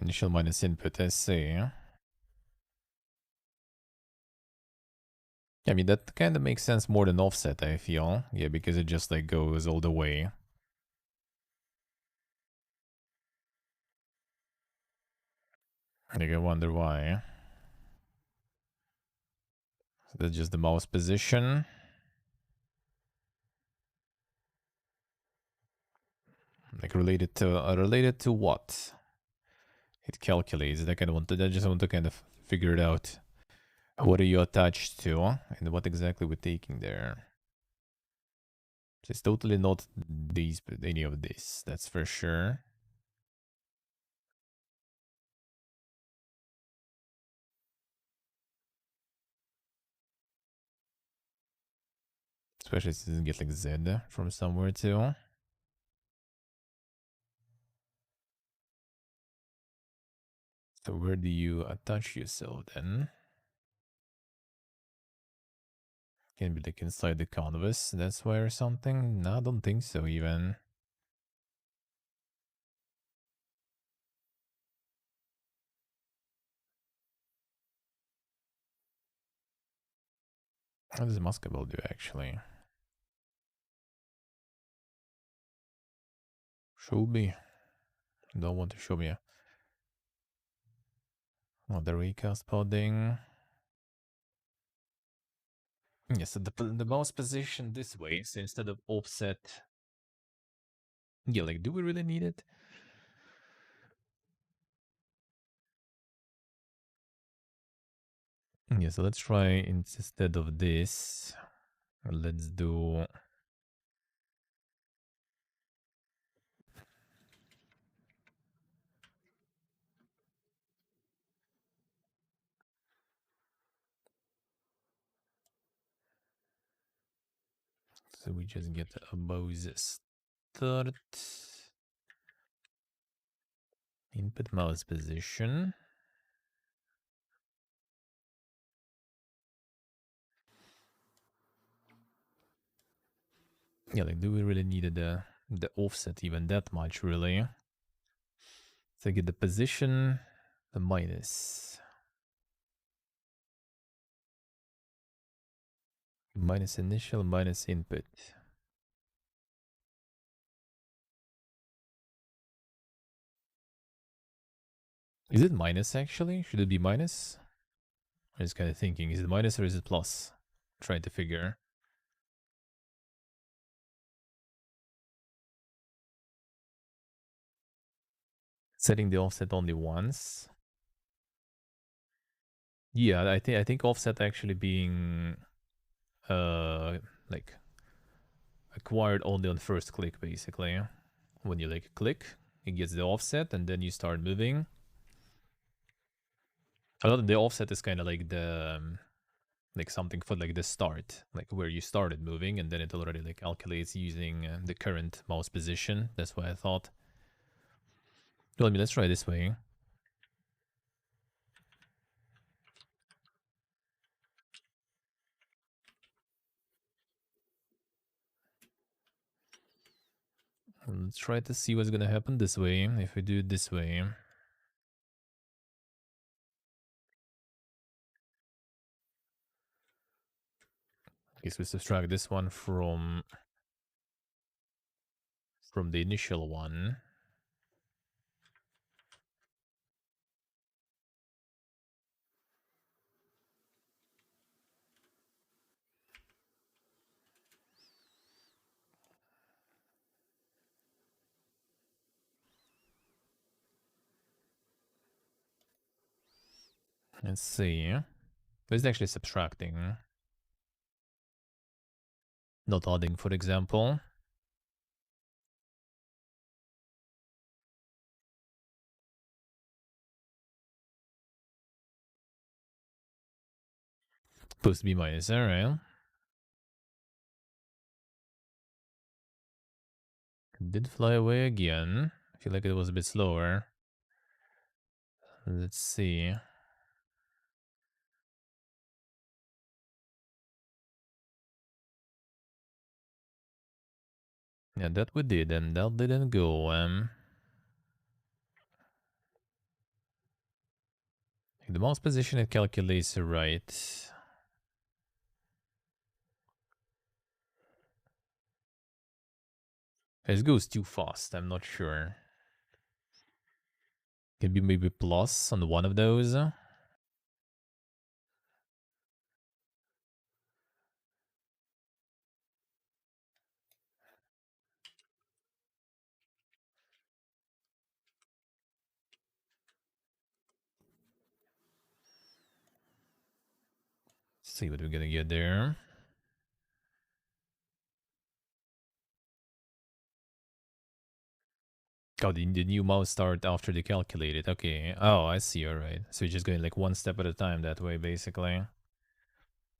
Initial minus input, I see. I mean, that kind of makes sense more than offset, I feel. Yeah, because it just like goes all the way. Like, I wonder why. So that's just the mouse position. Like related to what? It calculates. I just want to kind of figure it out. What are you attached to, and what exactly we're taking there? So it's totally not any of this. That's for sure. Especially since it doesn't get like Z from somewhere too. So where do you attach yourself then? Can be like inside the canvas, that's why, or something? No, I don't think so even. What does Muscable do actually? Show me. Don't want to show me. Oh, the recast podding. Yes, so the mouse position this way, so instead of offset. Yeah, like, do we really need it? Yeah, so let's try instead of this. Let's do. So we just get a mouse start. Input mouse position. Yeah, like, do we really need the offset even that much, really? So get the position, the minus. Minus initial, minus input. Is it minus actually? Should it be minus? I'm just kind of thinking, is it minus or is it plus? Trying to figure. Setting the offset only once. Yeah, I think offset actually being like acquired only on first click, basically. When you like click, it gets the offset and then you start moving. I thought the offset is kind of like the like something for like the start, like where you started moving, and then it already like calculates using the current mouse position. That's what I thought. Well, I mean, let's try this way. Let's try to see what's gonna happen this way if we do it this way. guess we subtract this one from the initial one. Let's see. This is actually subtracting, not adding, for example. Supposed to be minus, alright. Did fly away again. I feel like it was a bit slower. Let's see. Yeah, that we did, and that didn't go. The mouse position it calculates right. It goes too fast, I'm not sure. Could be maybe plus on one of those. See what we're gonna get there. Oh, the new mouse start after they calculate it. Okay. Oh, I see. All right. So you're just going like one step at a time that way, basically.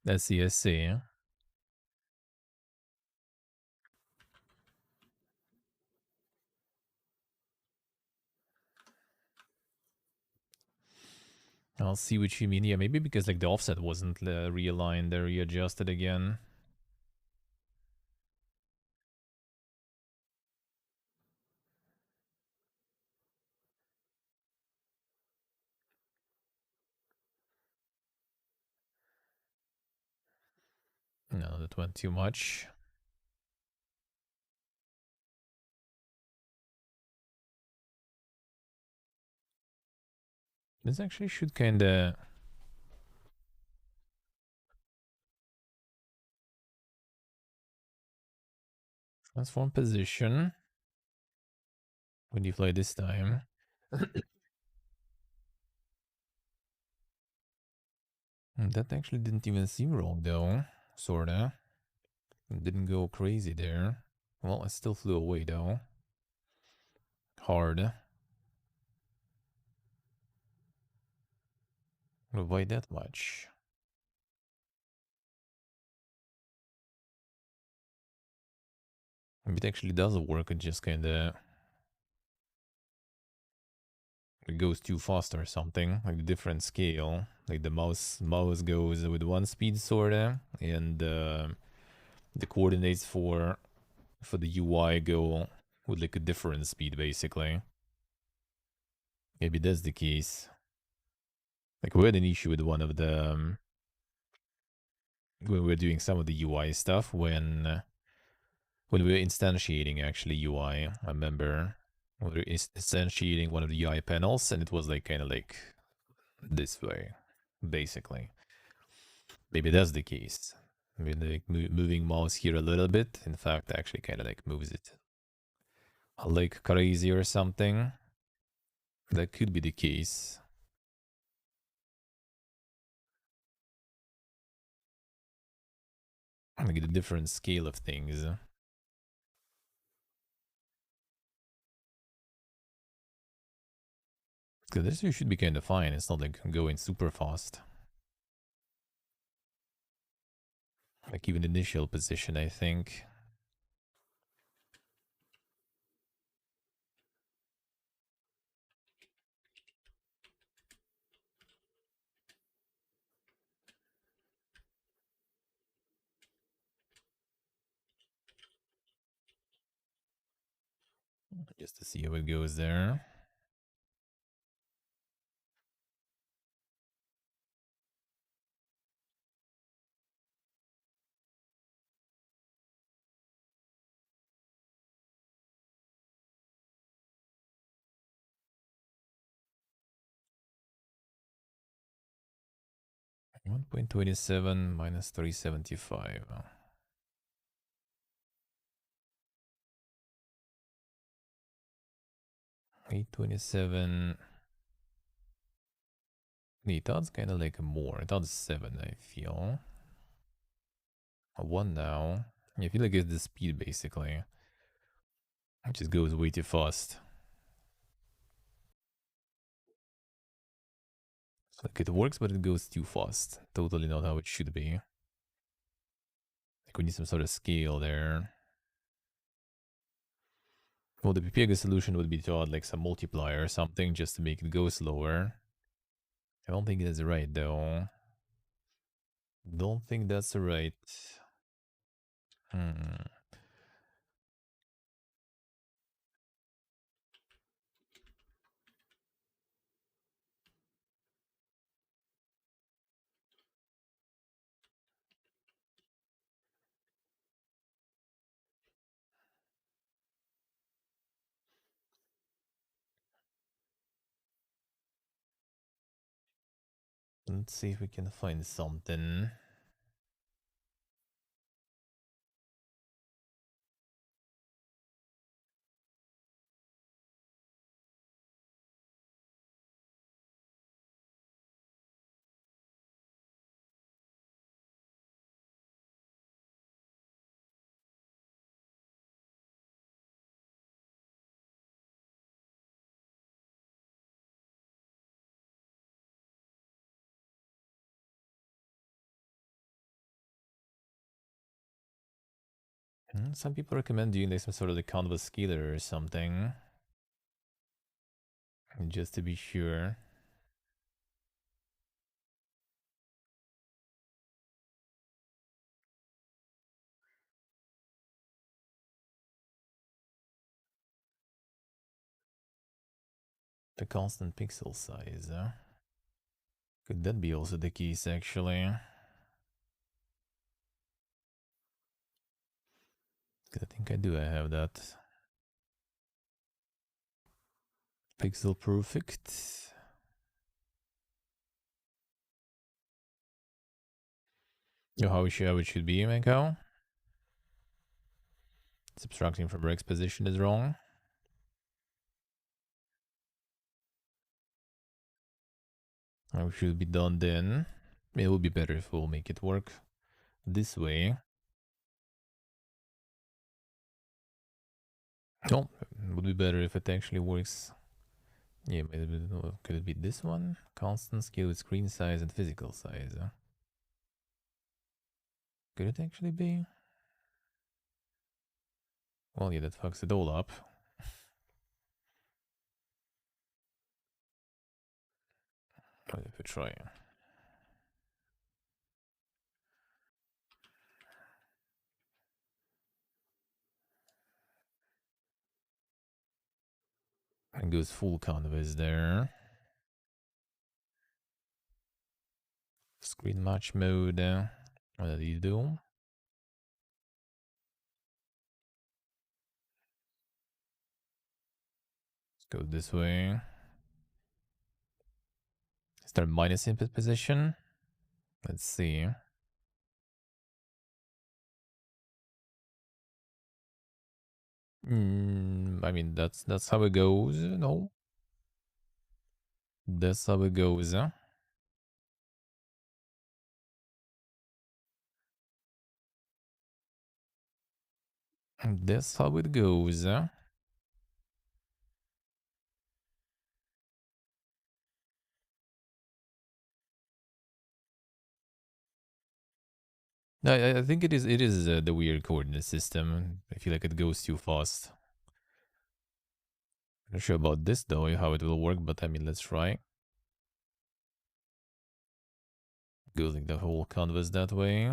I see. I see. I'll see what you mean. Yeah, maybe because like the offset wasn't realigned, they readjusted again. No, that went too much. This actually should kind of transform position when you fly this time. That actually didn't even seem wrong though, sorta. It didn't go crazy there. Well, it still flew away though. Hard. But why that much? It actually does work, it just kinda it goes too fast or something, like a different scale. Like the mouse goes with one speed sorta, and the coordinates for the UI go with like a different speed basically. Maybe that's the case. Like we had an issue with one of the when we were doing some of the UI stuff when we were instantiating actually UI. I remember we were instantiating one of the UI panels, and it was like kind of like this way, basically. Maybe that's the case. Maybe like moving mouse here a little bit, in fact, actually kind of like moves it like crazy or something. That could be the case. Like a different scale of things. Because this should be kind of fine. It's not like going super fast. Like even initial position, I think. Just to see how it goes there. 1.27 minus 375. 827. Wait, that's kind of like more. That's 7, I feel. A 1 now. I feel like it's the speed, basically. It just goes way too fast. Like, it works, but it goes too fast. Totally not how it should be. Like, we need some sort of scale there. Well, the Pipiega solution would be to add, like, some multiplier or something just to make it go slower. I don't think that's right, though. Don't think that's right. Let's see if we can find something. Some people recommend doing like some sort of the canvas scaler or something. Just to be sure. The constant pixel size. Could that be also the case, actually? I think I do have that. Pixel perfect. You know how it should be, Mako? Subtracting from Rex position is wrong. How it should be done then. It would be better if we'll make it work this way. No, it would be better if it actually works. Yeah, could it be this one? Constant scale with screen size and physical size. Could it actually be? Well, yeah, that fucks it all up. What if we try? And goes full canvas there. Screen match mode. What do you do? Let's go this way. Is there a minus input position? Let's see. I mean, that's how it goes. No. That's how it goes. That's how it goes. I think it is the weird coordinate system. I feel like it goes too fast. Not sure about this though, how it will work, but I mean, let's try. Goes like the whole canvas that way.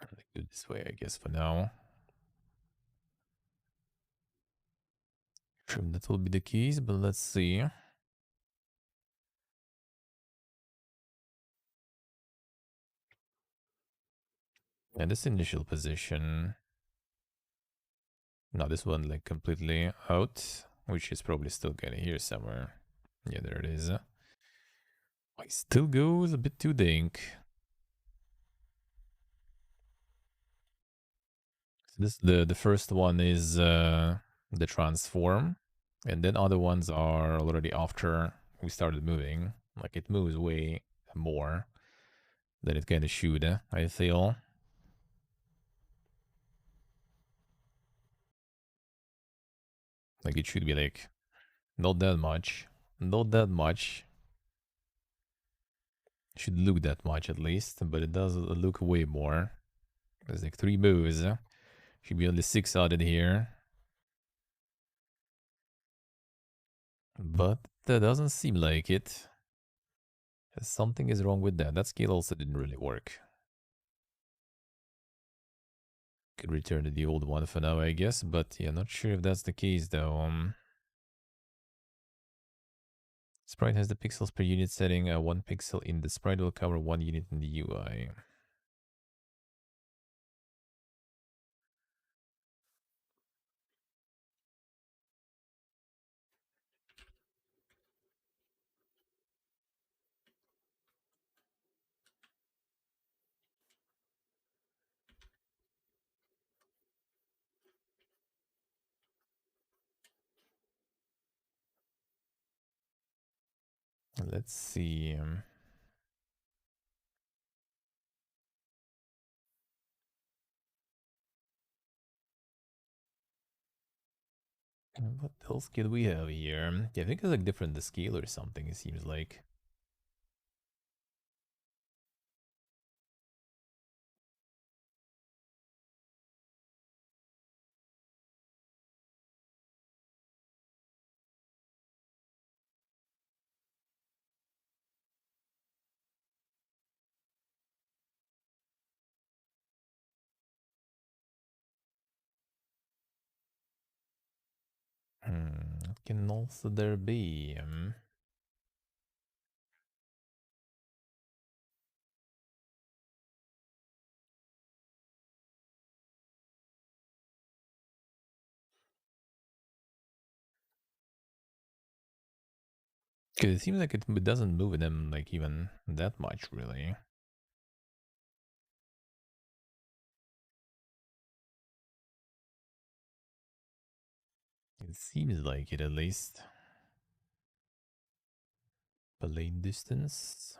Do it this way, I guess, for now. Sure, that will be the keys, but let's see. And this initial position. No, this one like completely out, which is probably still getting here somewhere. Yeah, there it is. I still goes a bit too dink. This the first one is the transform, and then other ones are already after we started moving. Like it moves way more than it kind of should. I feel like it should be like not that much, not that much. Should look that much at least, but it does look way more. There's like 3 moves. Should be only 6 added here. But that doesn't seem like it. Something is wrong with that. That skill also didn't really work. Could return to the old one for now, I guess. But yeah, not sure if that's the case though. Sprite has the pixels per unit setting. 1 pixel in the sprite will cover 1 unit in the UI. Let's see. What else could we have here? Yeah, I think it's like different the scale or something, it seems like. What can also there be? Because it seems like it doesn't move them like even that much, really. It seems like it at least. The lane distance.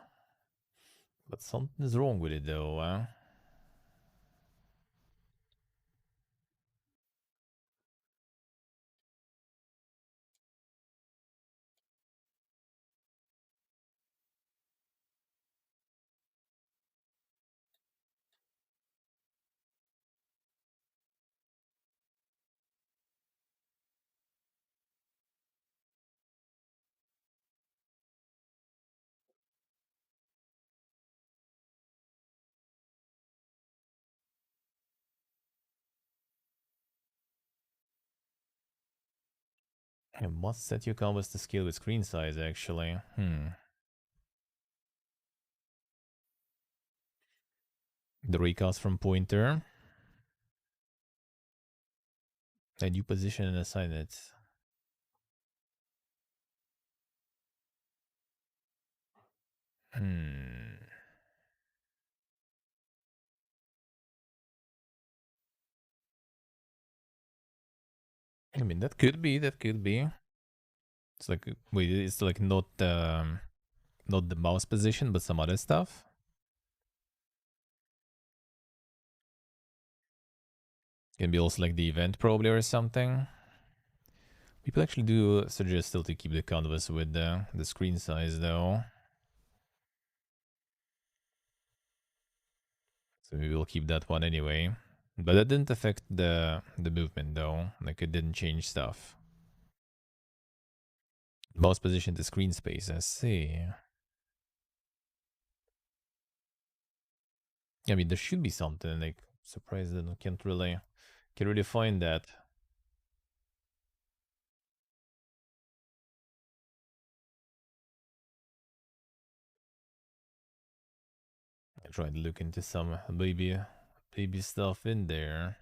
But something's wrong with it though, You must set your combos to scale with screen size, actually. The recast from pointer. And you position and assign it. I mean, that could be, that could be. It's like, wait, it's like not the mouse position, but some other stuff. Can be also like the event probably or something. People actually do suggest still to keep the canvas with the screen size though. So we will keep that one anyway. But that didn't affect the movement though. Like it didn't change stuff. Mouse position to screen space, I see. I mean, there should be something. Like, surprised that I can't really find that. I tried to look into some baby stuff in there.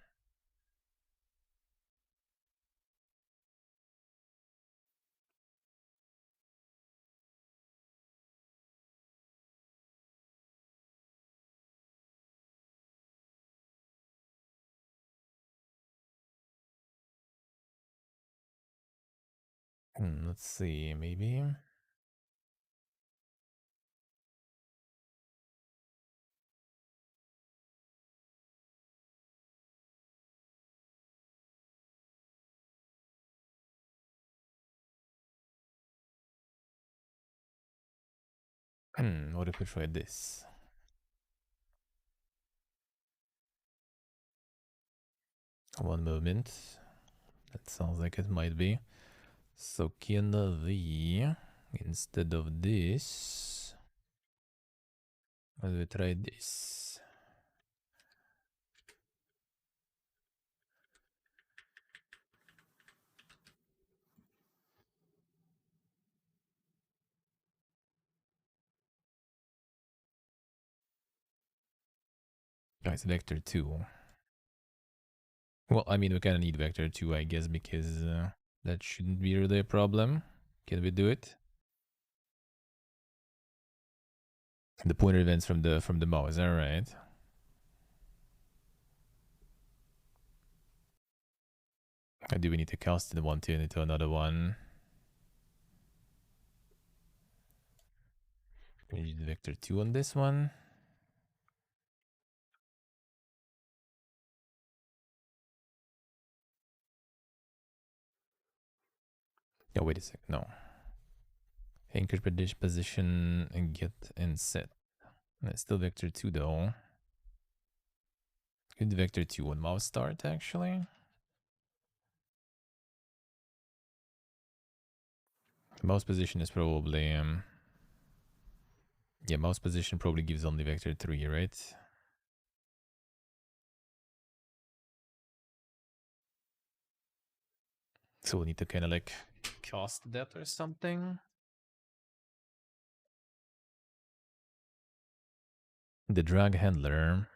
Let's see, maybe. What if we try this? One moment. That sounds like it might be. So can we, instead of this, we try this? Guys, vector 2. Well, I mean, we kind of need vector 2, I guess, because that shouldn't be really a problem. Can we do it? The pointer events from the mouse, alright. Do we need to cast the one to into another one? We need vector 2 on this one. Oh, wait a sec. No. Anchor position and get and set. It's still vector 2 though. Good vector 2 on mouse start actually. Mouse position is probably yeah, mouse position probably gives only vector 3, right? So we need to kind of like cast that or something. The drag handler.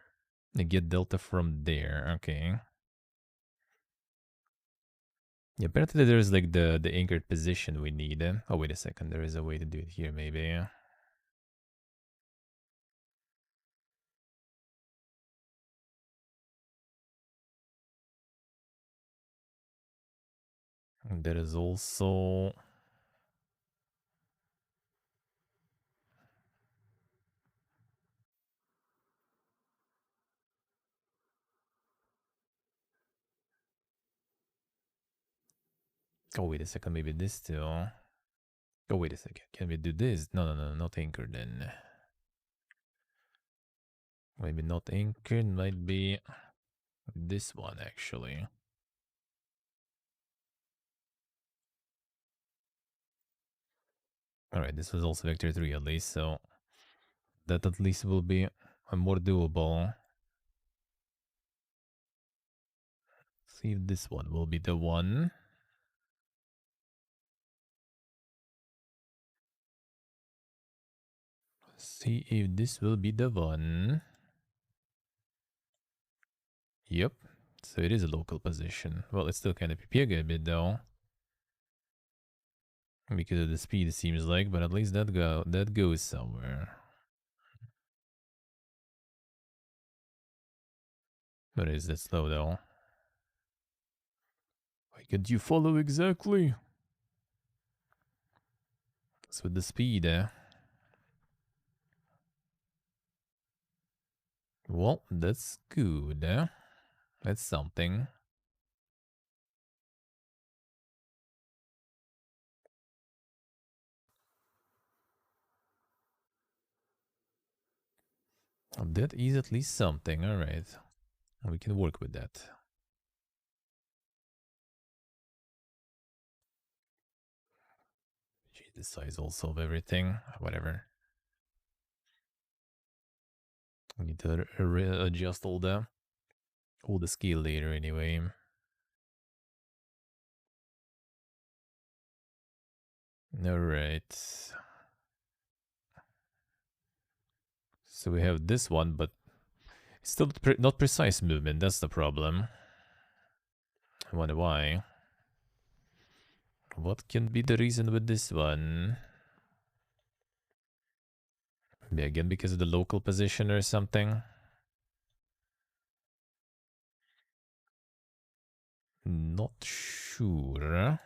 Get delta from there. Okay. Yeah, apparently there's like the anchored position we need. Oh, wait a second. There is a way to do it here, maybe. And there is also... Oh, wait a second. Maybe this too. Oh, wait a second. Can we do this? No, no, no. Not anchored then. Maybe not anchored. Might be this one, actually. Alright, this was also vector 3 at least, so... That at least will be more doable. See if this one will be the one. See if this will be the one. Yep. So it is a local position. Well, it's still kind of PPG a bit though. Because of the speed it seems like, but at least that goes somewhere. But is that slow though? Why can't you follow exactly? What's with the speed, eh? Well, that's good, eh? That's something. That is at least something, alright. We can work with that. Change the size also of everything, whatever. We need to adjust all the scale later anyway. Alright. So we have this one, but it's still not precise movement, that's the problem. I wonder why. What can be the reason with this one? Maybe again because of the local position or something? Not sure.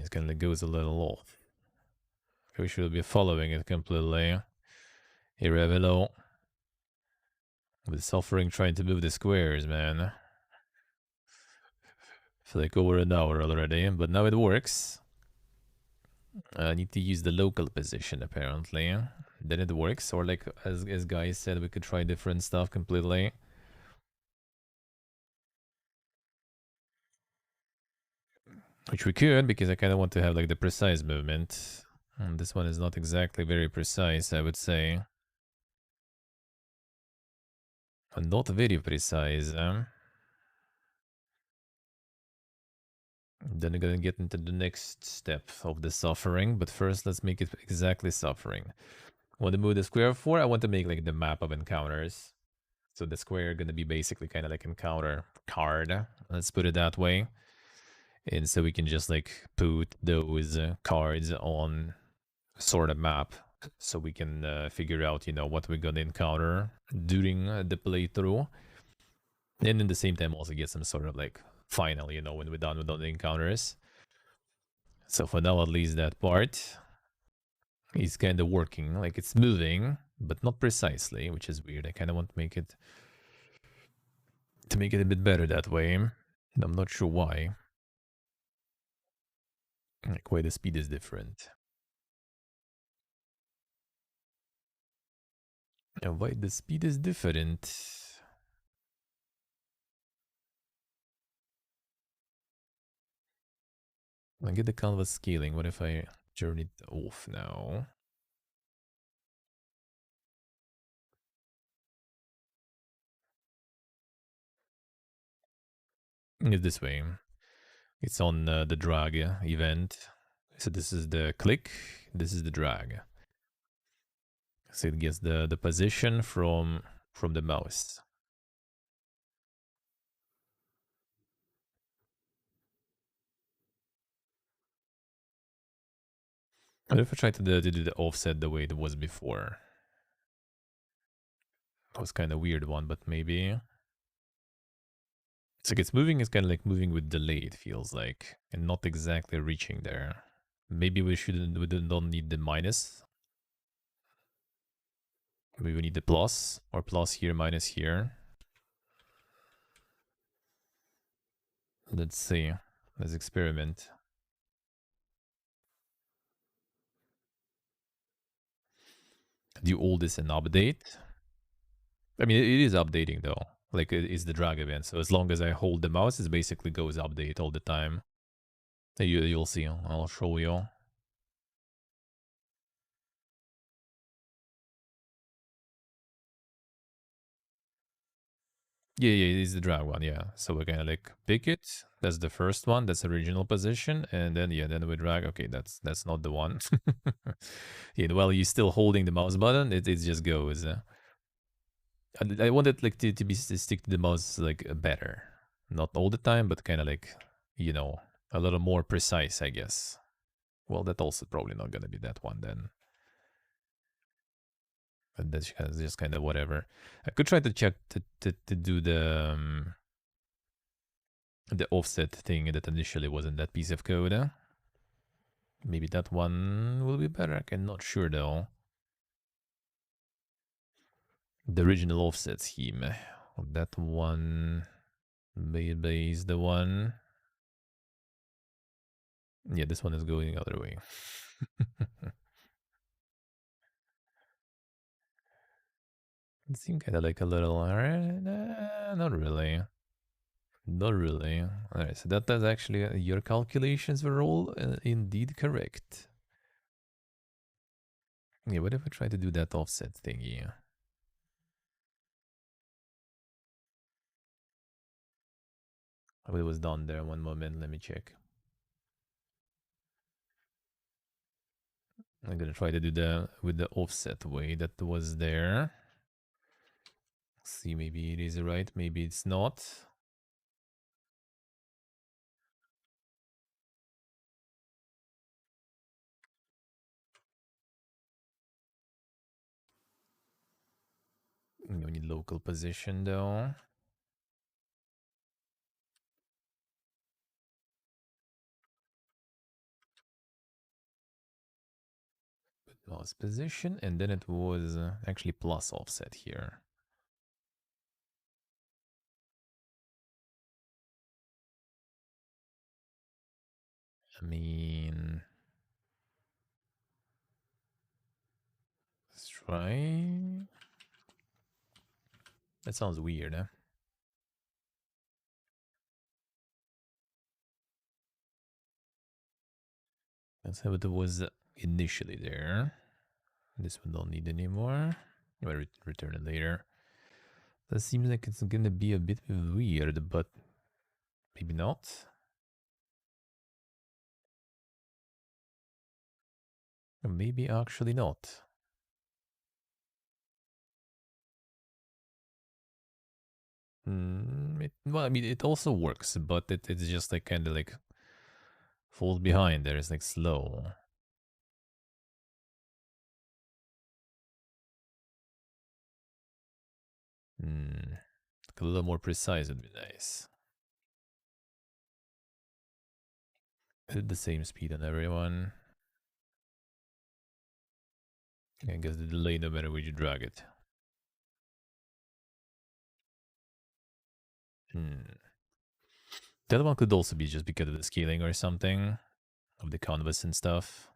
It kind of goes a little off. We should be following it completely. Irrevelow. With suffering trying to move the squares, man. I feel like over an hour already, but now it works. I need to use the local position apparently. Then it works, or like as guys said, we could try different stuff completely. Which we could, because I kind of want to have like the precise movement. And this one is not exactly very precise, I would say. And not very precise. Then we're gonna get into the next step of the suffering, but first let's make it exactly suffering. I want to move the square 4, I want to make like the map of encounters. So the square gonna be basically kind of like encounter card. Let's put it that way. And so we can just like put those cards on sort of map, so we can figure out, you know, what we're gonna encounter during the playthrough. And in the same time also get some sort of like final, you know, when we're done with all the encounters. So for now, at least that part is kind of working, like it's moving, but not precisely, which is weird. I kind of want to make it a bit better that way. I'm not sure why. Like why the speed is different. And why the speed is different. I get the canvas scaling. What if I turn it off now? It's this way. It's on the drag event. So this is the click, this is the drag. So it gets the position from the mouse. What if I try to do the offset the way it was before? That was kind of weird one, but maybe. It's like it's moving, it's kind of like moving with delay, it feels like, and not exactly reaching there. Maybe we don't need the minus. Maybe we need the plus, or plus here, minus here. Let's see. Let's experiment. Do all this and update. I mean, it is updating though. Like it is the drag event. So as long as I hold the mouse, it basically goes update all the time. You'll see. I'll show you. Yeah, it is the drag one. Yeah. So we're gonna like pick it. That's the first one. That's original position, and then then we drag. Okay, that's not the one. Yeah. While you're still holding the mouse button, it just goes. I want it like to stick to the mouse like better, not all the time, but kind of like, you know, a little more precise, I guess. Well, that also probably not gonna be that one then. But that's just kind of whatever. I could try to check to do the offset thing that initially was in that piece of code. Maybe that one will be better. I'm not sure though. The original offset scheme. That one maybe is the one. Yeah, this one is going the other way. It seemed kind of like a little, not really. Not really. Alright, so that's actually, your calculations were all indeed correct. Yeah, what if I try to do that offset thingy? Oh, it was done there. One moment, let me check. I'm gonna try to do with the offset way that was there. See, maybe it is right, maybe it's not. We need local position though. mouse position, and then it was actually plus offset here. I mean, let's try. That sounds weird, huh? Let's have what it was initially there. This one don't need anymore. I'm gonna return it later. That seems like it's gonna be a bit weird, but maybe not. Or maybe actually not. Well, I mean, it also works, but it's just like kind of like falls behind there. It's like slow. A little more precise would be nice. Hit the same speed on everyone. I guess the delay no matter where you drag it. The other one could also be just because of the scaling or something of the canvas and stuff.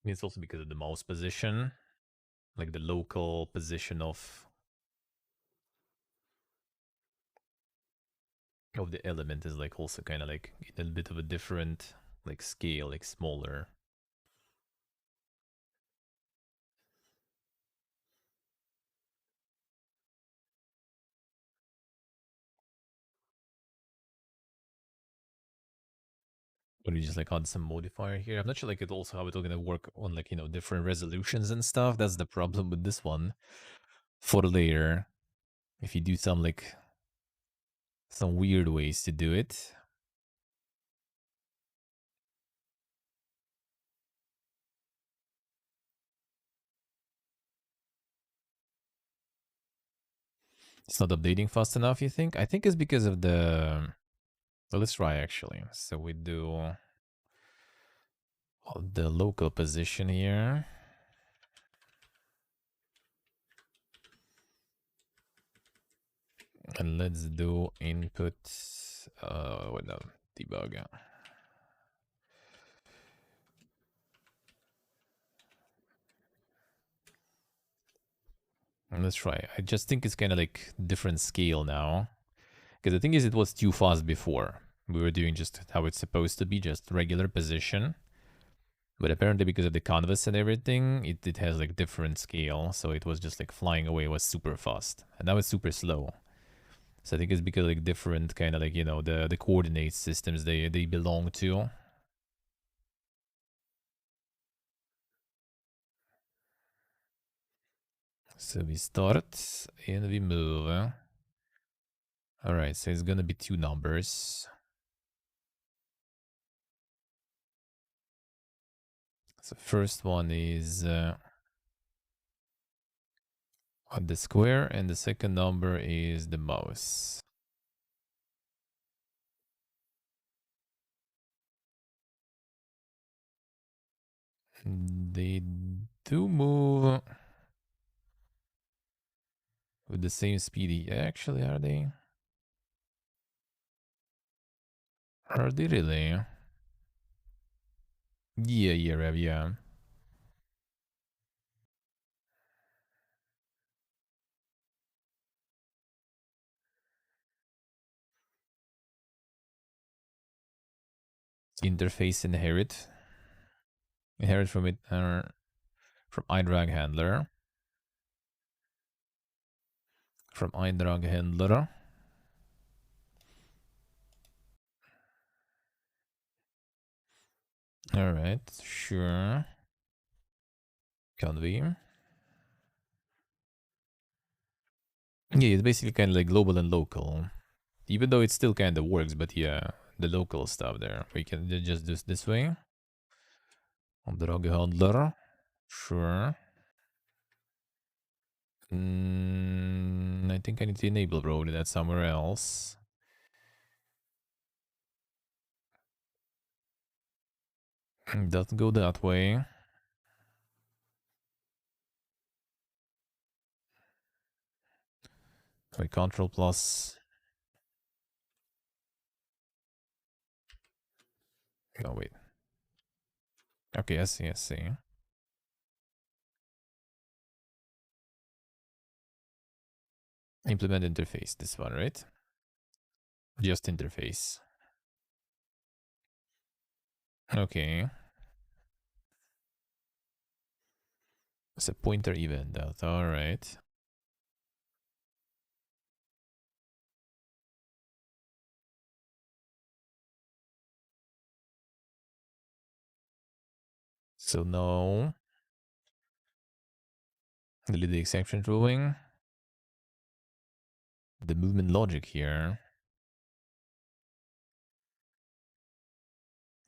It's also because of the mouse position, like the local position of the element is like also kind of like a bit of a different like scale, like smaller. But we just like add some modifier here. I'm not sure like it also how it's gonna work on like, you know, different resolutions and stuff. That's the problem with this one. For later, if you do some like some weird ways to do it. It's not updating fast enough, you think? I think it's because of the... Well, let's try actually. So we do the local position here. And let's do input... what no, debug. And let's try. I just think it's kind of like different scale now. Because the thing is, it was too fast before. We were doing just how it's supposed to be, just regular position. But apparently because of the canvas and everything, it has like different scale. So it was just like flying away, was super fast. And now it's super slow. So I think it's because like different kind of like, you know, the coordinate systems they belong to. So we start and we move. All right, so it's gonna be two numbers. So first one is on the square, and the second number is the mouse. They do move with the same speed. Actually, are they? Are they really? Yeah, Rev, yeah. Interface inherit. Inherit from it from iDrag handler. From iDrag handler. All right, sure. Can we? Yeah, it's basically kind of like global and local. Even though it still kind of works, but yeah, the local stuff there. We can just do this way. On drag handler. Sure. I think I need to enable probably that somewhere else. Doesn't go that way. Wait, Control plus. No, wait. Okay, I see, I see. Implement interface, this one, right? Just interface. Okay. It's a pointer event out, alright. So now, delete the exception drawing. The movement logic here.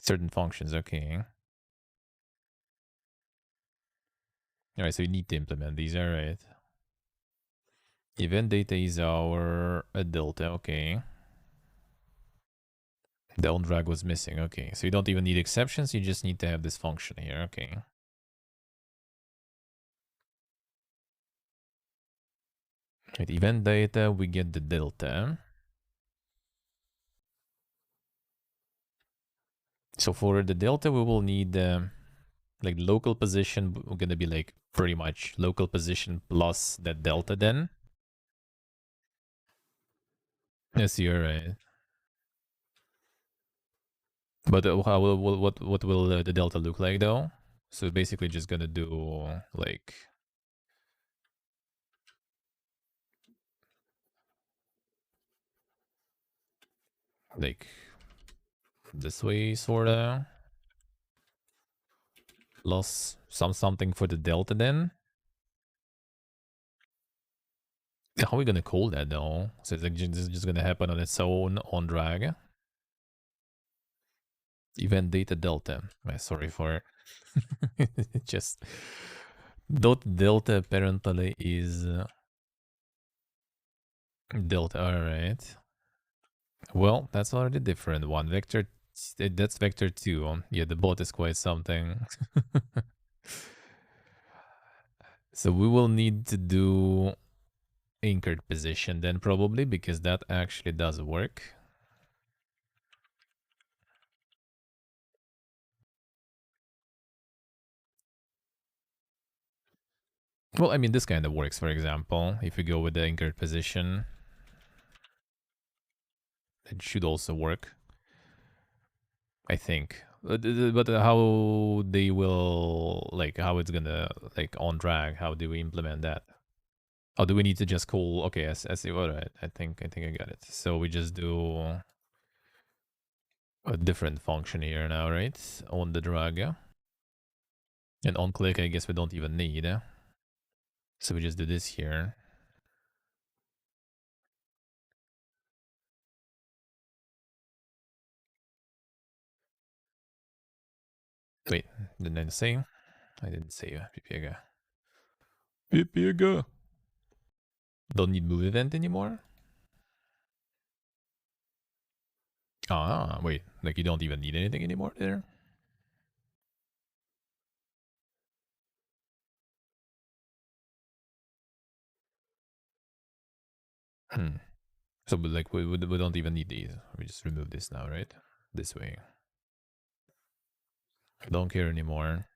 Certain functions, okay. Alright, so you need to implement these, alright. Event data is our delta, okay. The on drag was missing, okay. So you don't even need exceptions, you just need to have this function here, okay. With event data, we get the delta. So for the delta, we will need like local position. We're gonna be like pretty much local position plus that delta then. Yes, you're right. But what will the delta look like though? So basically just gonna do like this way sorta. Plus something for the delta then. How are we gonna call that though? So it's like just gonna happen on its own on drag. Event data delta. Sorry for just dot delta apparently is delta. All right. Well, that's already different one. Vector. That's vector 2. Yeah, the bot is quite something. So we will need to do anchored position then probably because that actually does work. Well, I mean, this kind of works, for example. If we go with the anchored position, it should also work. I think. But how they will, like, how it's gonna, like, on drag, how do we implement that? Oh, do we need to just call, okay, see, all right, I think I got it. So we just do a different function here now, right? On the drag, yeah? And on click, I guess we don't even need. So we just do this here. Wait, didn't I say? I didn't say Pipiega. Pipiega. Don't need move event anymore? Ah, wait, like you don't even need anything anymore there? Hmm. So, but like, we don't even need these. We just remove this now, right? This way. Don't care anymore.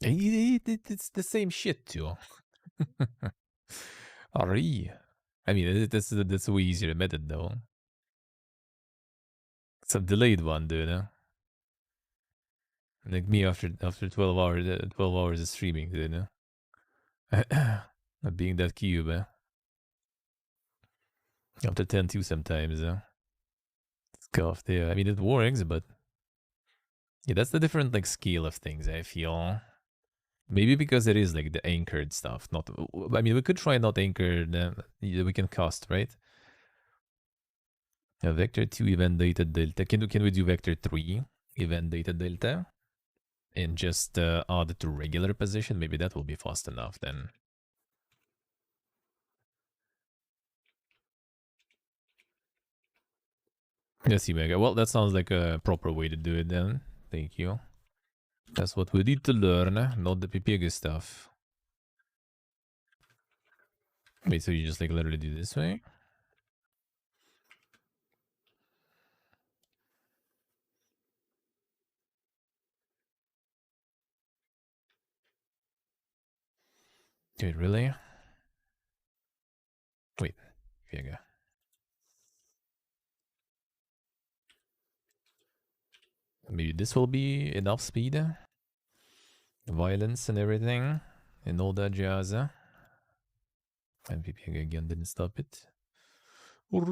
It's the same shit too. RE. I mean, that's way easier to method though. It's a delayed one, dude. Like me after 12 hours of streaming, dude. Not being that cube, After 10 too sometimes, It's scuffed, yeah. I mean, it works, but yeah, that's the different like scale of things, I feel. Maybe because it is like the anchored stuff. Not. I mean, we could try not anchored. We can cast, right? Vector 2 event data delta. Can we do vector 3 event data delta? And just add it to regular position? Maybe that will be fast enough then. Yes, Mega. Well, that sounds like a proper way to do it then. Thank you. That's what we need to learn, not the PPG stuff. Wait, so you just like literally do this way? Dude, really? Wait, Vega. Maybe this will be enough speed? Violence and everything? And all that jazz? And PPG again didn't stop it. Or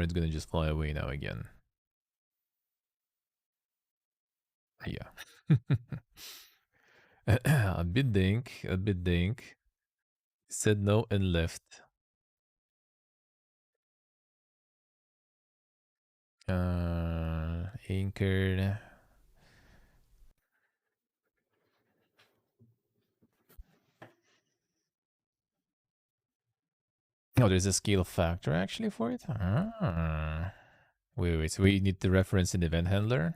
it's gonna just fly away now again. Yeah. A bit dink, a bit dink. Said no and left. Anchored. Oh, there's a scale factor actually for it? Wait, so we need to reference an event handler?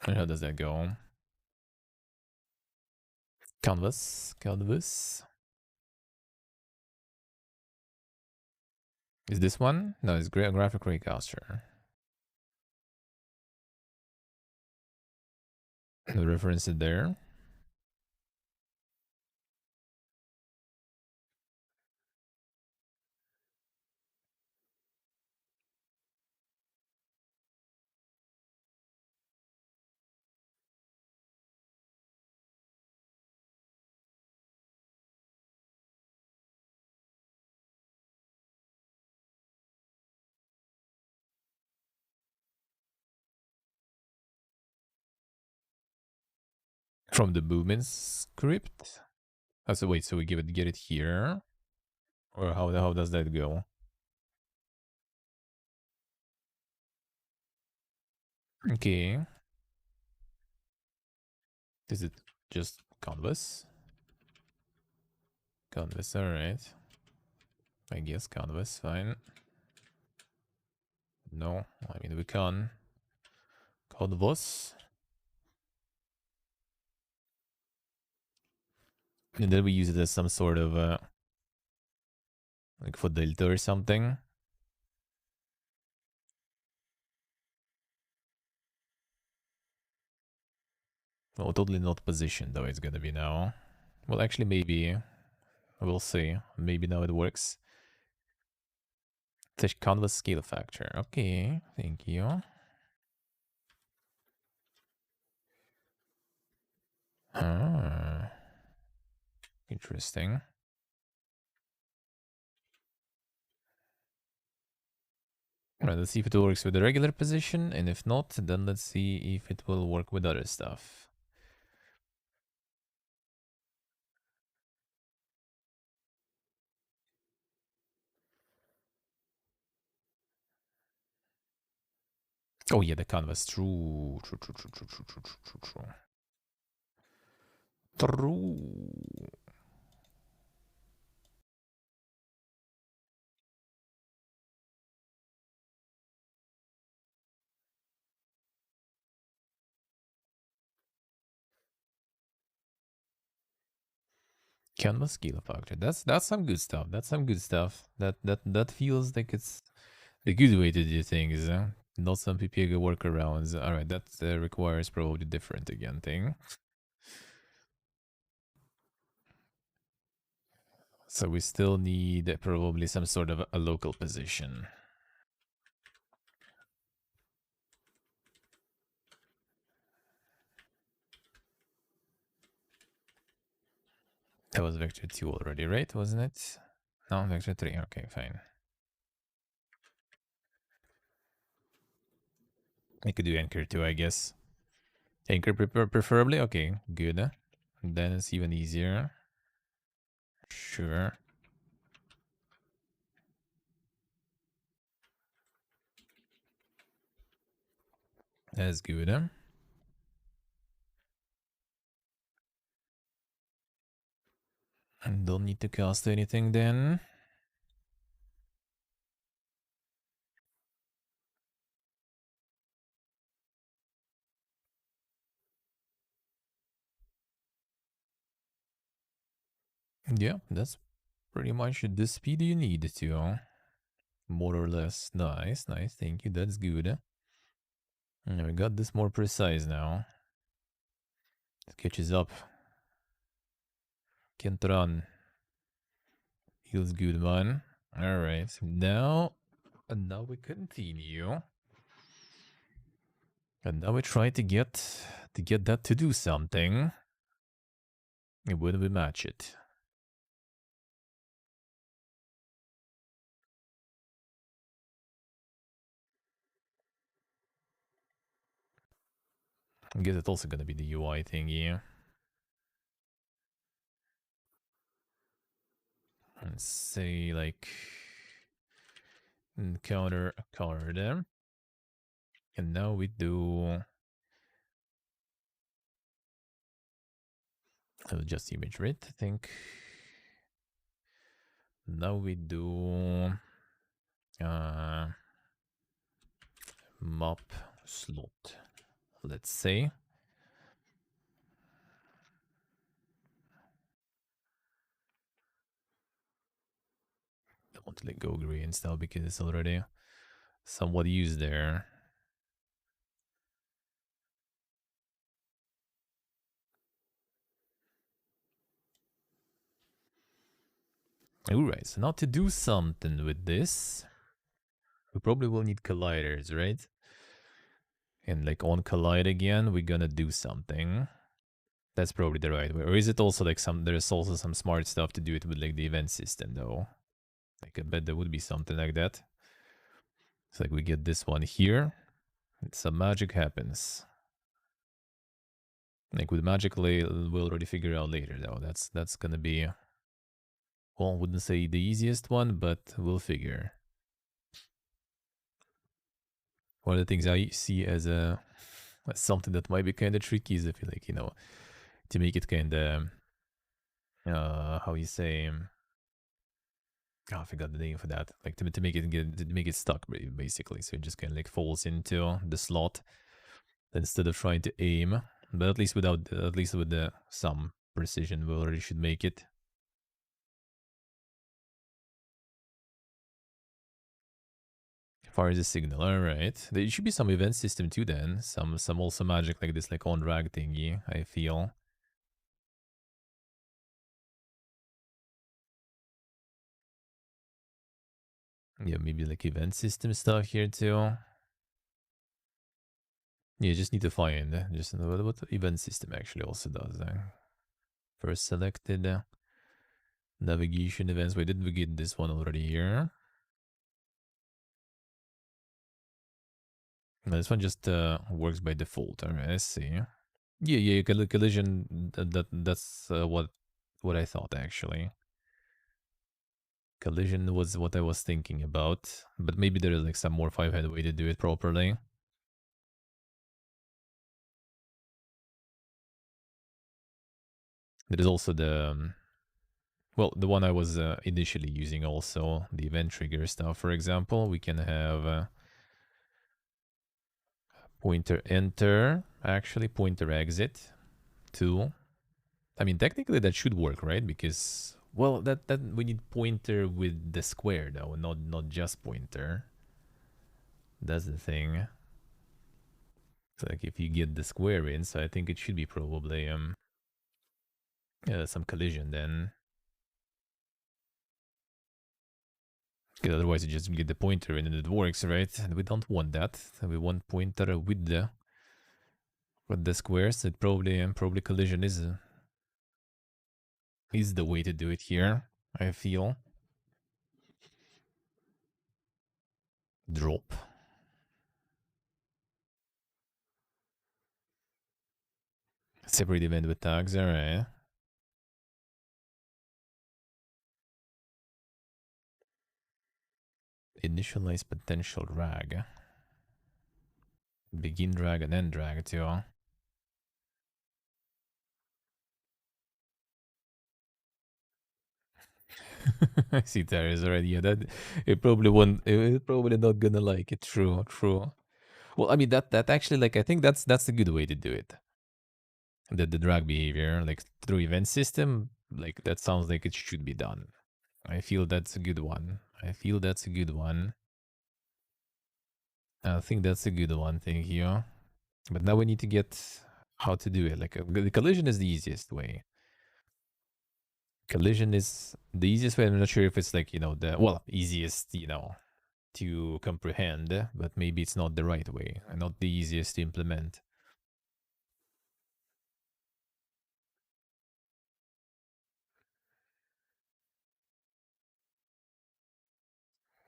And how does that go? Canvas. Is this one? No, it's graphic raycaster. The reference is there. From the movement script? Oh, so wait, so we get it here? Or how does that go? Okay. Is it just canvas? Canvas, alright. I guess canvas, fine. No, I mean we can. Canvas. And then we use it as some sort of like for delta or something. Well, totally not position though it's gonna be now. Well, actually maybe. We'll see. Maybe now it works. It's a canvas scale factor. Okay, thank you. Interesting. Alright, let's see if it works with the regular position, and if not, then let's see if it will work with other stuff. Oh yeah, the canvas. True. Canvas scale factor. That's some good stuff. That's some good stuff. That feels like it's the good way to do things. Not some PPG workarounds. All right, that requires probably different again thing. So we still need probably some sort of a local position. That was vector 2 already, right? Wasn't it? No, vector 3. Okay, fine. I could do anchor too, I guess. Anchor preferably? Okay, good. Then it's even easier. Sure. That's good. And don't need to cast anything then. Yeah, that's pretty much the speed you need to. More or less. Nice, nice. Thank you. That's good. And we got this more precise now. It catches up. Can't run. Feels good, man. Alright. Now we continue. And now we try to get that to do something. And when we match it. I guess it's also gonna be the UI thingy. And say like encounter a card. And now we do just image rate, I think. Now we do map slot, let's say. I want to let go green style because it's already somewhat used there. Alright, so now to do something with this, we probably will need colliders, right? And like on collide again, we're gonna do something. That's probably the right way. Or is it also like there's also some smart stuff to do it with like the event system though? Like I bet there would be something like that. It's like we get this one here, and some magic happens. Like with magically, we'll already figure out later though. That's gonna be, well, I wouldn't say the easiest one, but we'll figure. One of the things I see as something that might be kind of tricky is if you like, to make it kind of, how you say, oh, I forgot the name for that. Like to make it stuck basically, so it just kind of like falls into the slot instead of trying to aim. But at least with the some precision, we already should make it. Fires a signal. All right, there should be some event system too. Then some also magic like this, like on drag thingy. I feel. Yeah, maybe like event system stuff here too. Yeah, just need to find just what the event system actually also does. First selected navigation events. Wait, did we get this one already here? No, this one just works by default. All right, I see. Yeah, collision. That's what I thought actually. Collision was what I was thinking about, but maybe there is like some more five-head way to do it properly. There is also the well, the one I was initially using also, the event trigger stuff. For example, we can have pointer enter, actually pointer exit, 2. I mean, technically that should work, right? Because, well, that we need pointer with the square though, not just pointer. That's the thing. So like if you get the square in, so I think it should be probably some collision then. Because otherwise you just get the pointer in and it works, right? And we don't want that. We want pointer with the squares. It probably collision is the way to do it here, I feel. Drop. Separate event with tags, alright. Initialize potential drag. Begin drag and end drag too. I see Darius already. Yeah, that it probably won't. It's probably not gonna like it. True, true. Well, I mean that actually like I think that's a good way to do it. The drag behavior like through event system like that sounds like it should be done. I feel that's a good one. I feel that's a good one. I think that's a good one. Thank you. But now we need to get how to do it. Like the collision is the easiest way. Collision is the easiest way. I'm not sure if it's like the easiest to comprehend, but maybe it's not the right way and not the easiest to implement.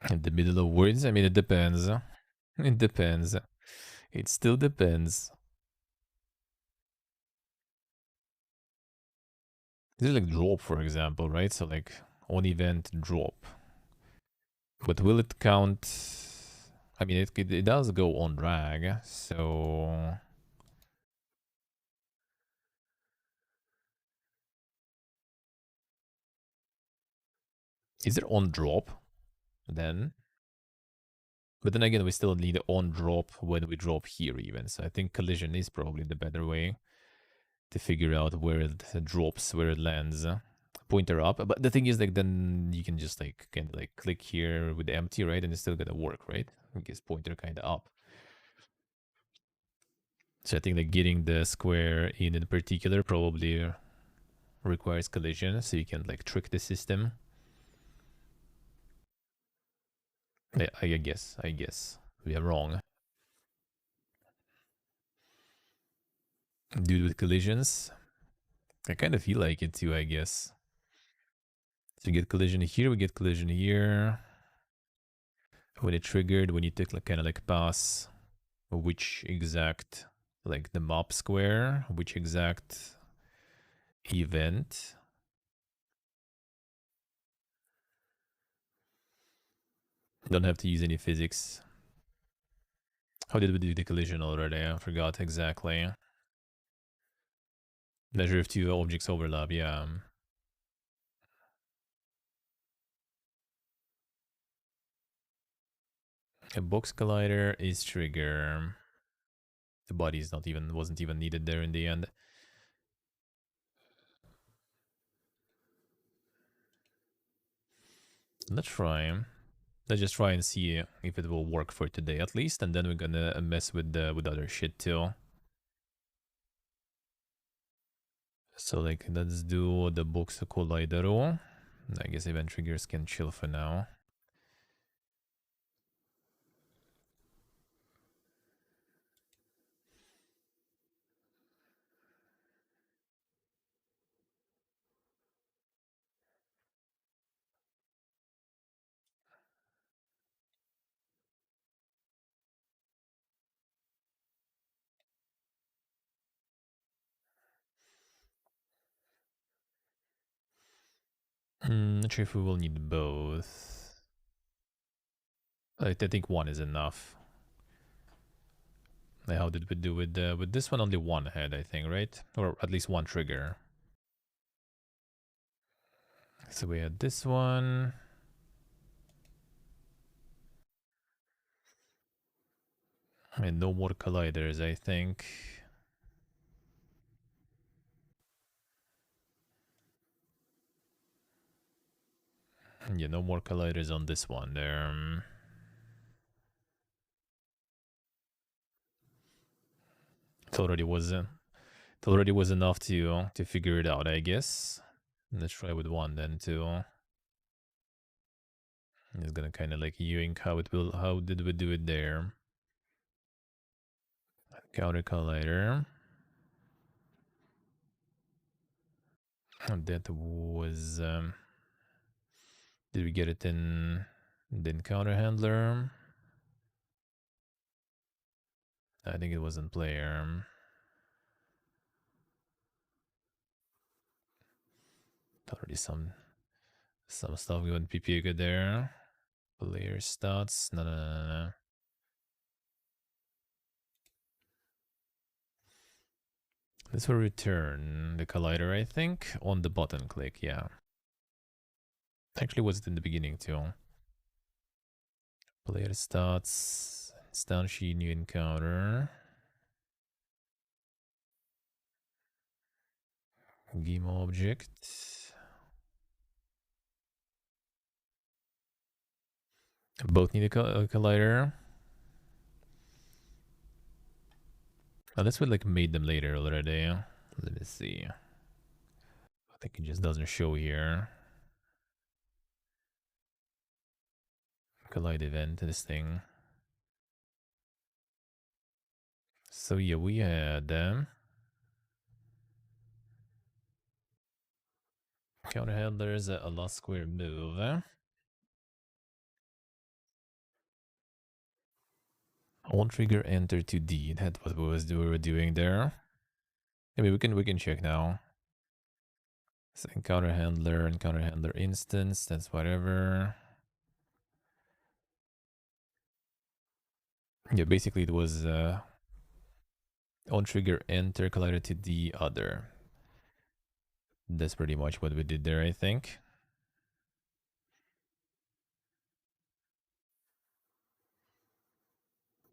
In the middle of words, I mean, it depends. It depends. It still depends. This is like drop, for example, right? So like on event drop. But will it count? I mean, it does go on drag, so is it on drop then? But then again, we still need on drop when we drop here even. So I think collision is probably the better way to figure out where it drops, where it lands. Pointer up. But the thing is, like, then you can just like kind of like click here with the empty, right? And it's still gonna work, right? I guess pointer kind of up. So I think like getting the square in particular probably requires collision, so you can like trick the system. I guess we are wrong. Dude with collisions, I kind of feel like it too. I guess. So we get collision here, we get collision here. When it triggered, we need to like, kind of like pass which exact like the map square, which exact event. Don't have to use any physics. How did we do the collision already? I forgot exactly. Measure if two objects overlap, yeah. A box collider is trigger. The body is wasn't even needed there in the end. Let's try. Let's just try and see if it will work for today at least, and then we're gonna mess with other shit too. So like let's do the box collider. I guess event triggers can chill for now. Not sure if we will need both. I think one is enough. How did we do with this one? Only one head, I think, right? Or at least one trigger. So we had this one. And no more colliders, I think. Yeah, no more colliders on this one there. It already was enough to figure it out, I guess. Let's try with one then too. It's gonna kind of like yoink how did we do it there? Counter collider. That was did we get it in the encounter handler? I think it wasn't player. Already some stuff going PPA good there. Player stats. No. This will return the collider, I think, on the button click, yeah. Actually was it in the beginning too. Player stats, down sheet, new encounter. Game object. Both need a collider. Unless we like made them later already. Let me see. I think it just doesn't show here. Collide event, this thing. So yeah, we had them. Counter handlers, a lost square move. On trigger enter to D. That's what we were doing there. I mean, we can check now. So encounter handler instance. That's whatever. Yeah, basically it was on trigger enter collider to the other. That's pretty much what we did there, I think.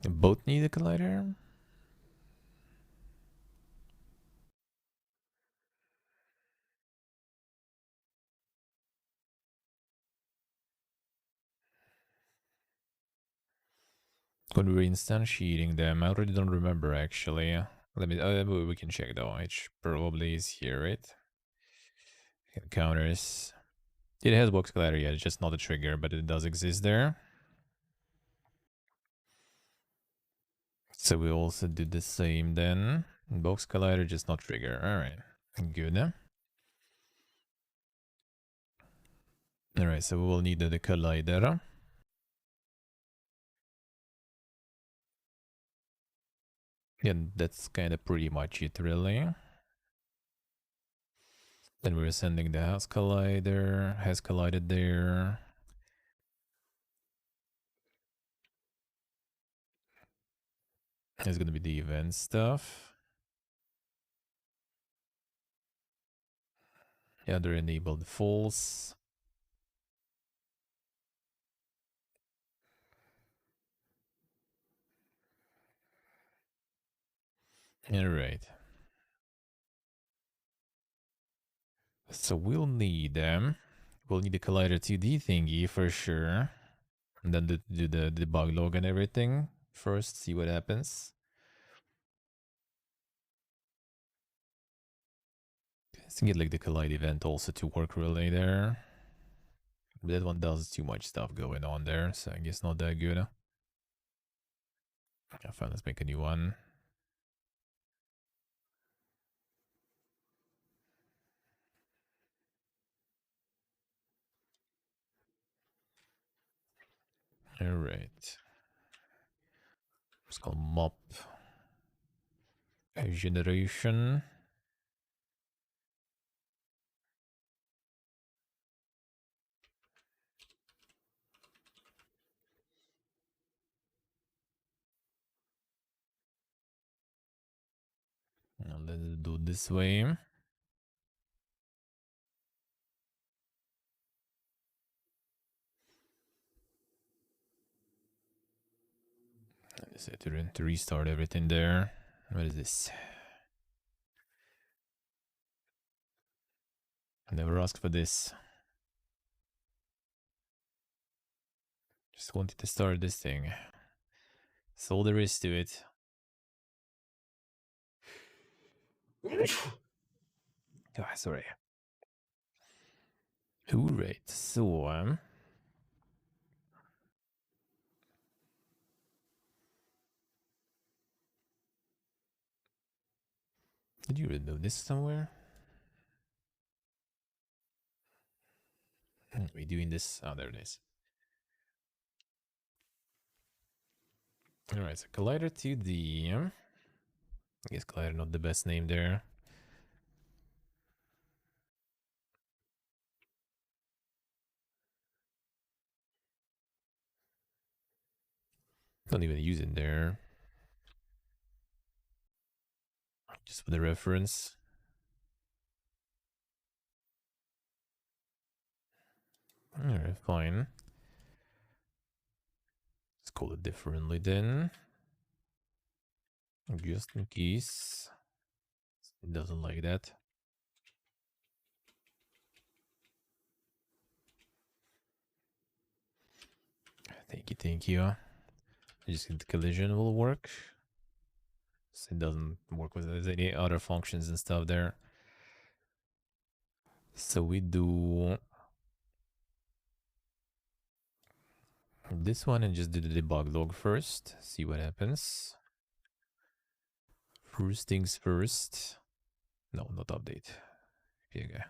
Both need a collider. When we were instantiating them, I already don't remember actually. Let me. We can check though. It probably is here, right? Encounters. It has box collider, yeah. It's just not a trigger, but it does exist there. So we also do the same then. Box collider, just not trigger. All right, good. All right, so we will need the collider. Yeah, that's kind of pretty much it, really. Then we're sending the has collider, has collided there. There's gonna be the event stuff. Yeah, they're enabled false. All right. So we'll need them. We'll need the collider 2D thingy for sure. And then do the debug log and everything first, see what happens. Let's get like the collide event also to work really there. That one does too much stuff going on there, so I guess not that good. Yeah, fine, let's make a new one. All right. It's called mop generation. Now let's do this way. I just have to restart everything there. What is this? I never asked for this. Just wanted to start this thing. That's all there is to it. Oh, sorry. Alright, so did you remove this somewhere? Are we doing this? Oh, there it is. Alright, so Collider 2D. I guess Collider not the best name there. Don't even use it there. Just for the reference. Alright, fine. Let's call it differently then. Just in case. It doesn't like that. Thank you. I just think the collision will work. So it doesn't work with any other functions and stuff there. So we do this one and just do the debug log first. See what happens. First things first. No, not update. Here you go.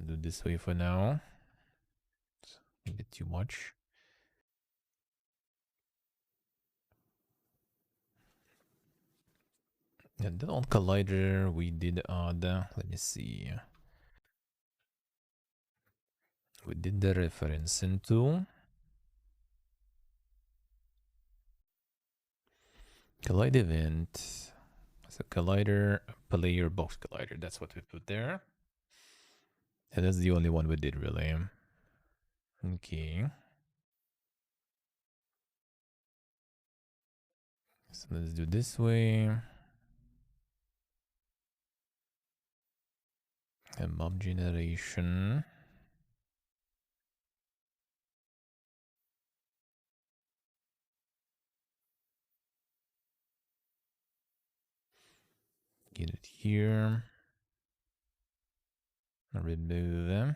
Do this way for now. It's a bit too much. And then on Collider we did add, let me see. We did the reference into Collide event. So Collider player box Collider. That's what we put there. And that's the only one we did really. Okay. So let's do this way. And mob generation. Get it here. Remove them.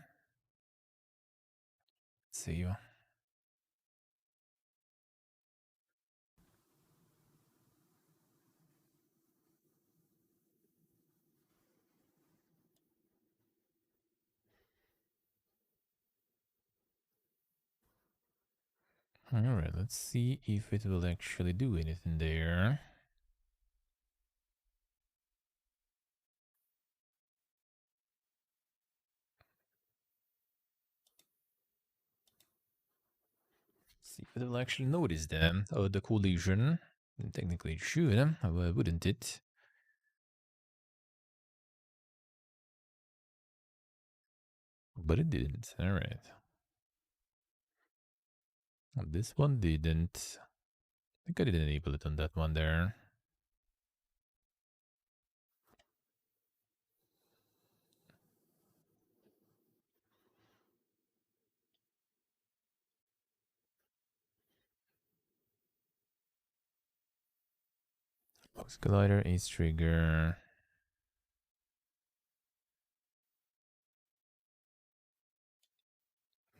Save. Alright, let's see if it will actually do anything there. See if it will actually notice them. Oh, the collision. Technically it should, wouldn't it? But it didn't. Alright. This one didn't. I think I didn't enable it on that one there. Box collider, ace trigger.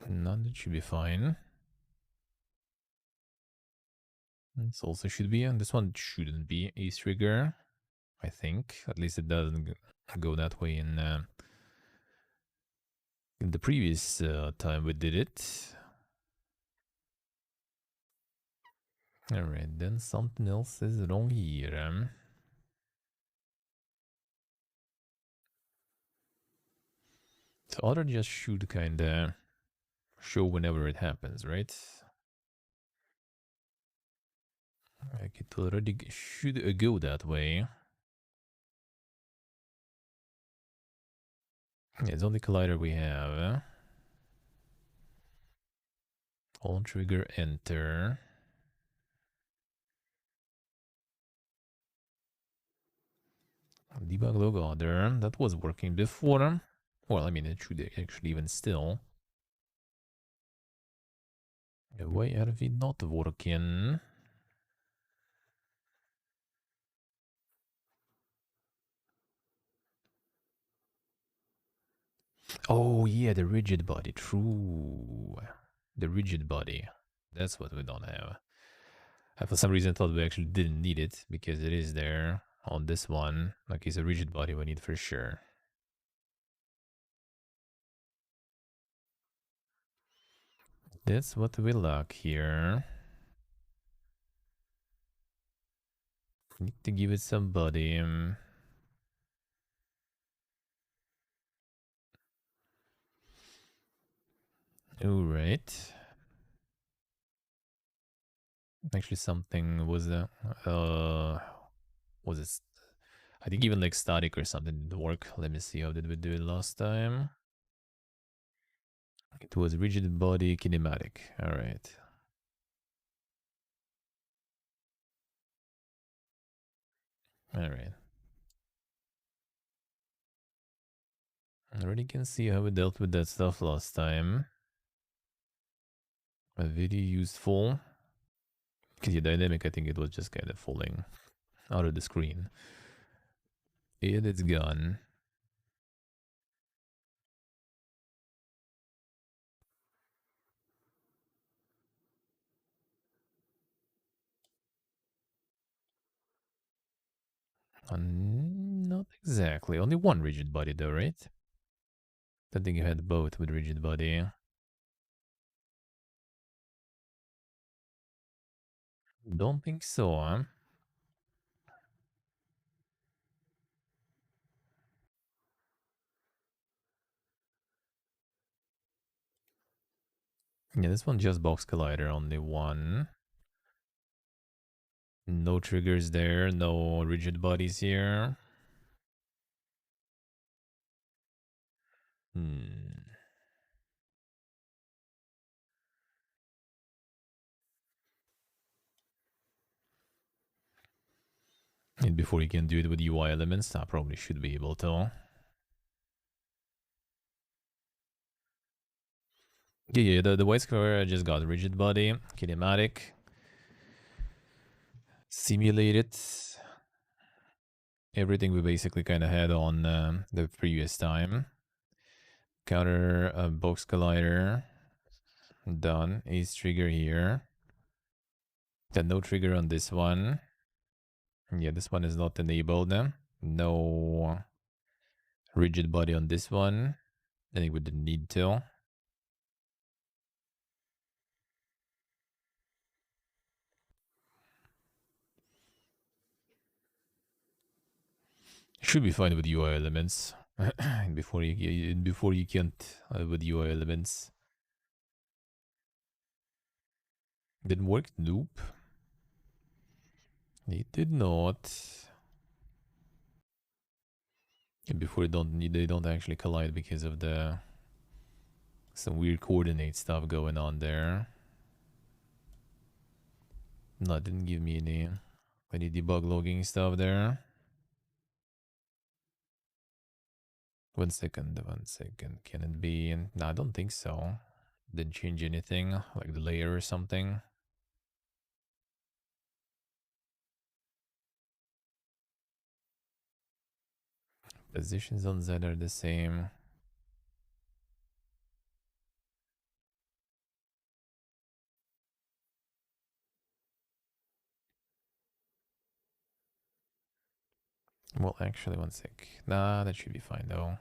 None, that should be fine. This also should be, and this one shouldn't be ace trigger. I think, at least it doesn't go that way in the previous time we did it. Alright, then something else is wrong here. So other just should kinda show whenever it happens, right? Like it already should go that way. Yeah, it's only collider we have. On trigger enter. Debug log order. That was working before. Well, I mean, it should actually even still. Why are we not working? Oh, yeah, the rigid body. True. The rigid body. That's what we don't have. I, for some reason, thought we actually didn't need it because it is there. on this one. Like, he's a rigid body we need for sure. That's what we lack here. Need to give it somebody. Alright. Actually, something was was it? I think even like static or something didn't work. Let me see, how did we do it last time? It was rigid body kinematic. Alright. Alright. I already can see how we dealt with that stuff last time. Very useful. Because your dynamic, I think it was just kind of falling out of the screen. And it's gone. Not exactly. Only one rigid body though, right? I think you had both with rigid body. Don't think so, huh? Yeah, this one just box collider, only one. No triggers there, no rigid bodies here. Hmm. And before you can do it with UI elements, I probably should be able to. Yeah, the white square just got rigid body, kinematic, simulated. Everything we basically kind of had on the previous time. Counter box collider. Done. Ace trigger here. Then no trigger on this one. Yeah, this one is not enabled. No rigid body on this one. I think we didn't need to. Should be fine with UI elements. before you can't with UI elements. Didn't work? Nope. It did not. And before they don't actually collide because of the some weird coordinate stuff going on there. No, it didn't give me any debug logging stuff there. 1 second, 1 second. Can it be? No, I don't think so. Didn't change anything, like the layer or something. Positions on Z are the same. Well, actually, 1 sec. Nah, that should be fine though.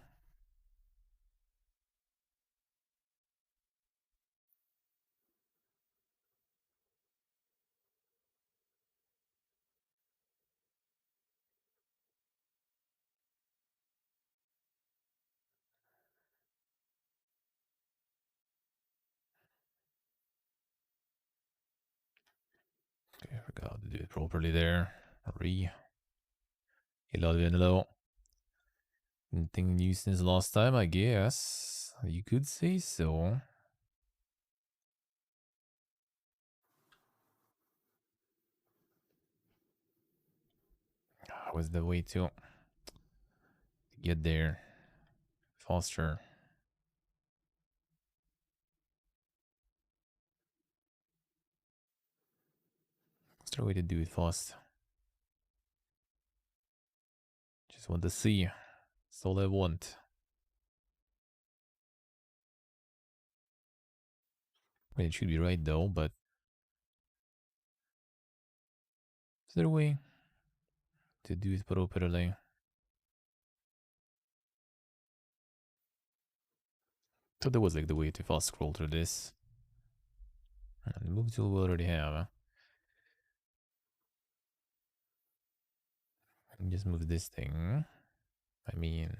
Okay, I forgot to do it properly there. Hello, hello. Anything new since last time, I guess. You could say so. Was the way to get there faster? What's the way to do it fast? Just want to see. That's all I want. I mean, it should be right though, but is there a way to do it properly. So that was like the way to fast scroll through this. And move tool we already have. And just move this thing. I mean,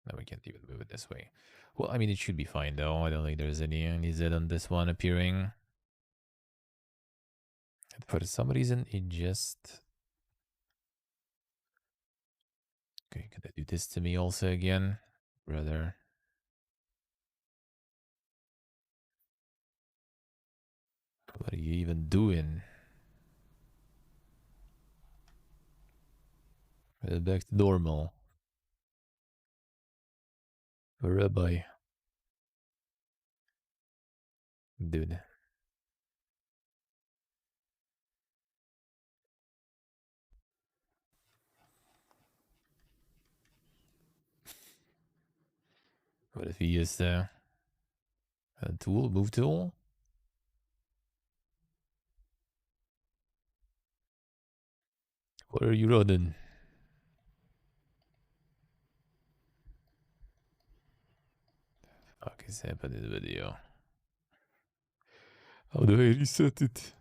no, we can't even move it this way. Well, I mean, it should be fine though. I don't think there's any Z on this one appearing. And for some reason, it just... Okay, can I do this to me also again? Brother. What are you even doing? Back to normal. Rabbi. Dude. What if he is a tool, move tool? What are you running? Fuck is happening in the video? How do I reset it?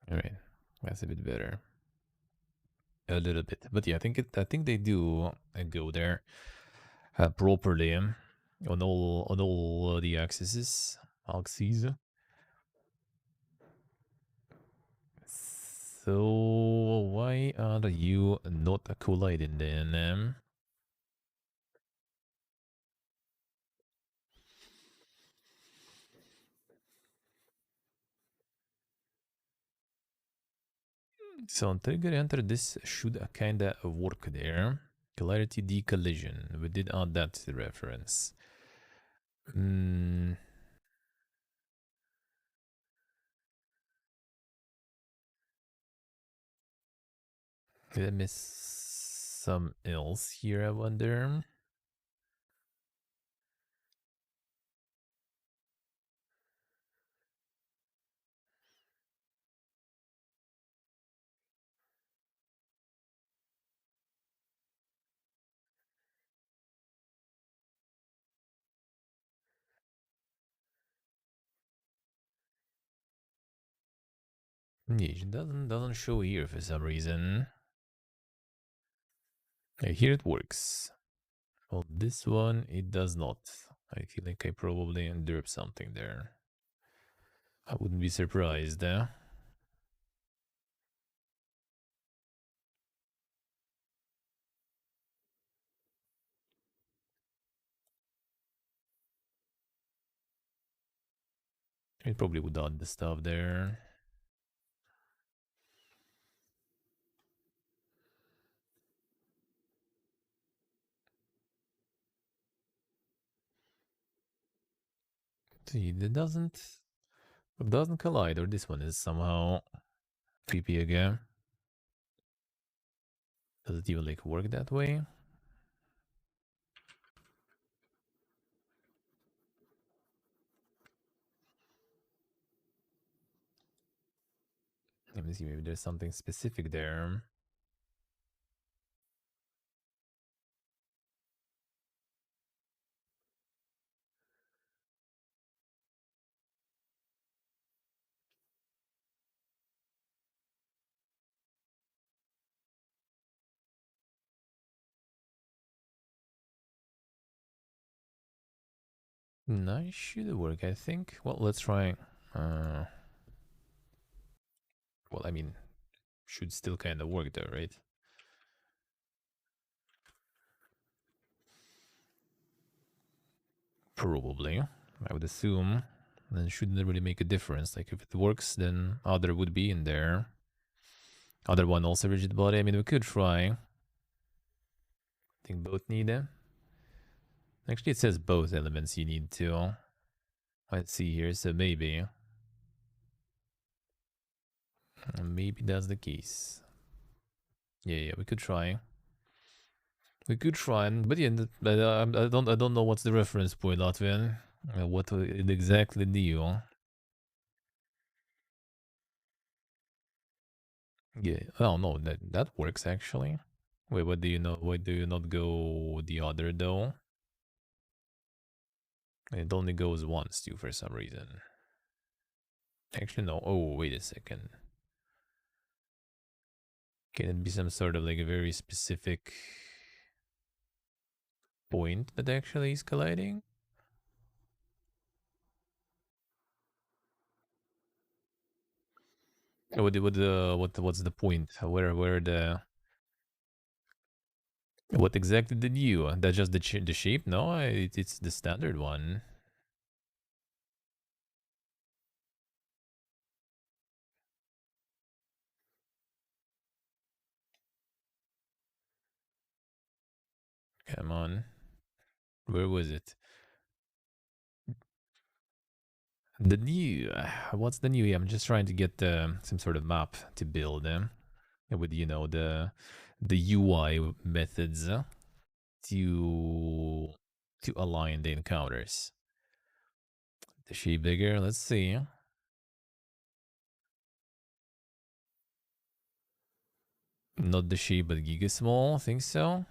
Alright, that's a bit better. A little bit, but yeah, I think they do go there properly on all the axes. So why are you not colliding then? So on trigger enter, this should kinda work there. Clarity decollision. We did add that to the reference. Did I miss some else here, I wonder? Yeah, it doesn't show here for some reason. Here it works. Well, this one, it does not. I feel like I probably derped something there. I wouldn't be surprised. It probably would add the stuff there. See, it doesn't collide, or this one is somehow creepy again. Does it even like work that way? Let me see, maybe there's something specific there. Nice, should work, I think. Well, let's try. Well, I mean, should still kind of work though, right? Probably, I would assume. Then shouldn't really make a difference. Like if it works, then other would be in there. Other one also rigid body. I mean, we could try. I think both need it. Actually, it says both elements you need to. Let's see here. So maybe that's the case. Yeah, we could try. We could try, but yeah, but I don't know what's the reference point, Latvian. What it exactly do? Yeah. Oh no, that works actually. Wait, what do you know? Why do you not go the other though? It only goes once too for some reason. Actually, no. Oh, wait a second. Can it be some sort of like a very specific point that actually is colliding? What's the point? Where the what exactly did you? That's just the shape? No, it's the standard one. Come on, where was it? The new. What's the new? Yeah, I'm just trying to get some sort of map to build with the UI methods to align the encounters. The shape bigger. Let's see. Not the shape, but giga small. Think so.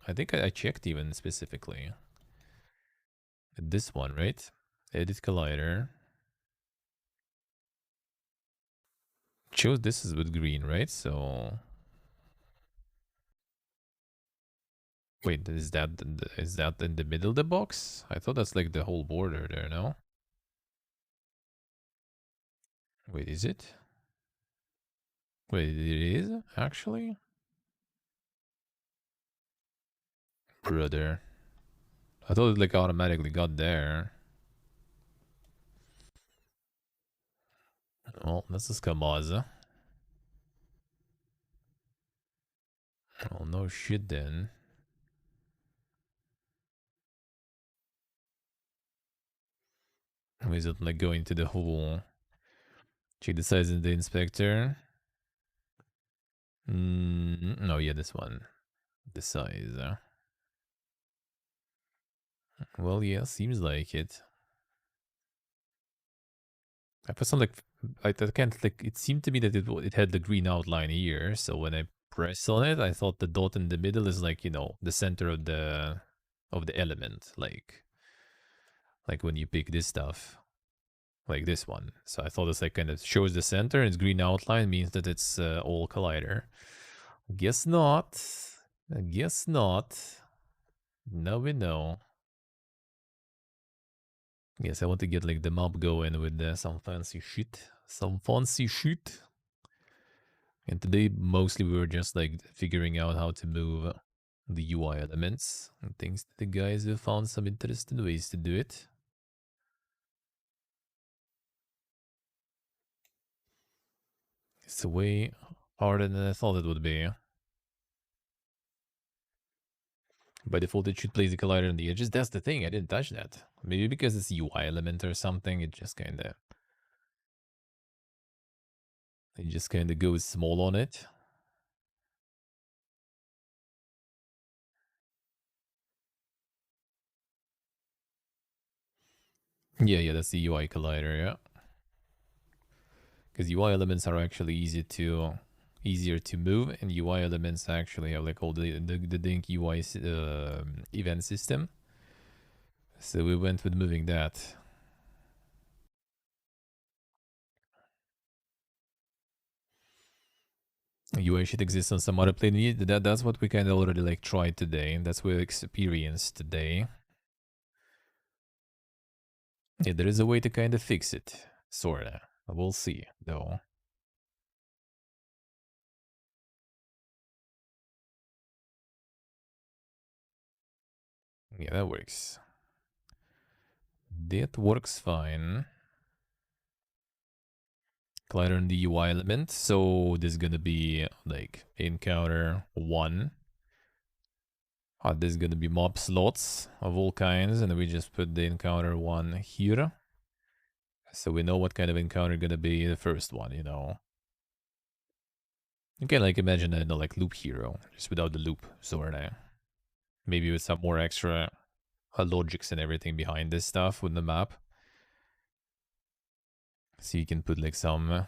I think I checked even specifically. This one, right? Edit collider. Chose this is with green, right? So wait, is that in the middle of the box? I thought that's like the whole border there. No. Wait, is it? Wait, it is actually, brother. I thought it like automatically got there. Well, that's a scamaza. Oh no shit then. Is it like going to the whole? Check the size in the inspector. No, yeah, this one. The size. Well, yeah, seems like it. I put some like I can't like. It seemed to me that it had the green outline here. So when I press on it, I thought the dot in the middle is like the center of the element, like when you pick this stuff, like this one. So I thought it's like kind of shows the center, and its green outline means that it's all collider. Guess not. I guess not. Now we know. Yes, I want to get like the map going with some fancy shit. Some fancy shit. And today mostly we were just like figuring out how to move the UI elements and things that the guys have found some interesting ways to do it. It's way harder than I thought it would be. By default, it should place the collider on the edges. That's the thing. I didn't touch that. Maybe because it's a UI element or something. It just kind of goes small on it. Yeah, that's the UI collider. Yeah, because UI elements are actually easier to move, and UI elements actually have like all the dink UI event system. So we went with moving that. UI should exist on some other plane. That's what we kind of already like tried today. That's what we experienced today. Yeah, there is a way to kind of fix it, sorta. We'll see, though. Yeah, that works. That works fine. Collider on the UI element. So this is gonna be like encounter 1. This is gonna be mob slots of all kinds, and we just put the encounter 1 here. So we know what kind of encounter gonna be the first one, You can like imagine a like loop hero, just without the loop, sorta. Maybe with some more extra logics and everything behind this stuff with the map. So you can put like some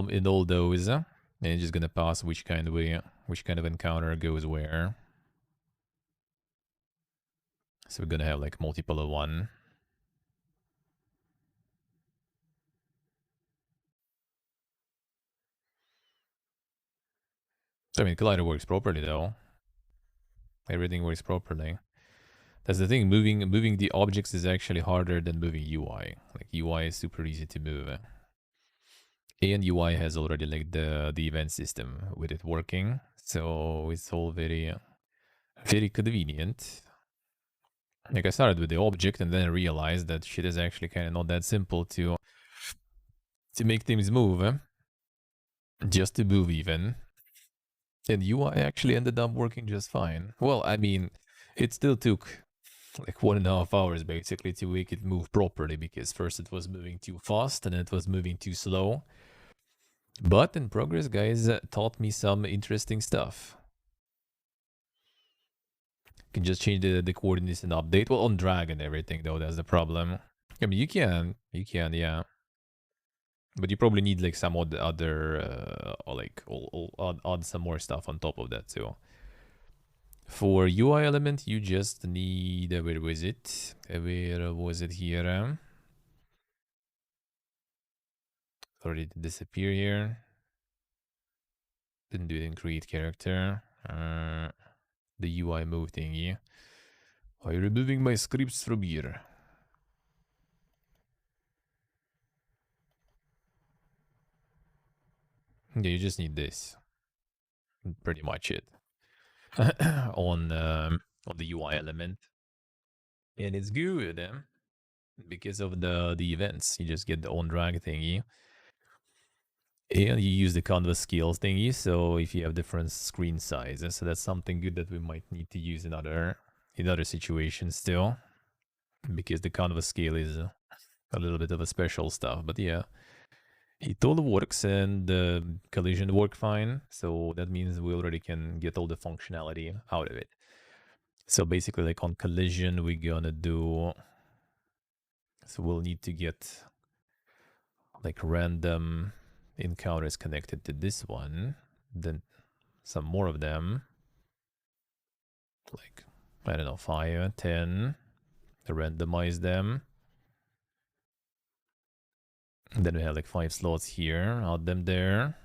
in all those, and it's just gonna pass which kind of encounter goes where. So we're gonna have like multiple of one. So, I mean, Collider works properly though. Everything works properly. That's the thing. Moving the objects is actually harder than moving UI. Like UI is super easy to move. And UI has already like the event system with it working, so it's all very convenient. Like I started with the object and then I realized that shit is actually kind of not that simple to make things move. Just to move even. And UI actually ended up working just fine. Well, I mean, it still took like 1.5 hours basically to make it move properly, because first it was moving too fast and then it was moving too slow. But in progress, guys, taught me some interesting stuff. Can just change the coordinates and update. Well, on drag and everything, though, that's the problem. I mean, you can, yeah. But you probably need like some other, or like, add some more stuff on top of that, too. For UI element, you just need, where was it? Where was it here? Already disappear here. Didn't do it in create character. The UI move thingy. I'm removing my scripts from here. Yeah, you just need this. Pretty much it. on the UI element. And it's good, because of the events. You just get the on drag thingy. And you use the canvas scales thingy, so if you have different screen sizes, so that's something good that we might need to use in other situations still, because the canvas scale is a little bit of a special stuff. But yeah, it all works, and collision work fine, so that means we already can get all the functionality out of it. So basically, like on collision, we're gonna do, so we'll need to get like random encounters connected to this one, then some more of them, like, I don't know, 5, 10, randomize them. And then we have like 5 slots here, add them there.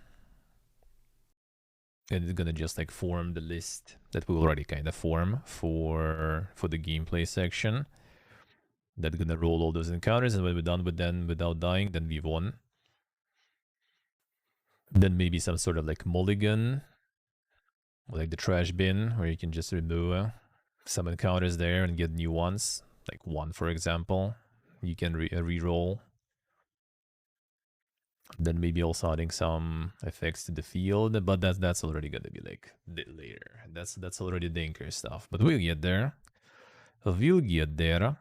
And it's gonna just like form the list that we already kind of form for the gameplay section. That's gonna roll all those encounters, and when we're done with them without dying, then we've won. Then maybe some sort of like mulligan, like the trash bin, where you can just remove some encounters there and get new ones, like 1 for example. You can re-roll. Then maybe also adding some effects to the field, but that's already gonna be like later. That's already Dinker stuff, but we'll get there. We'll get there.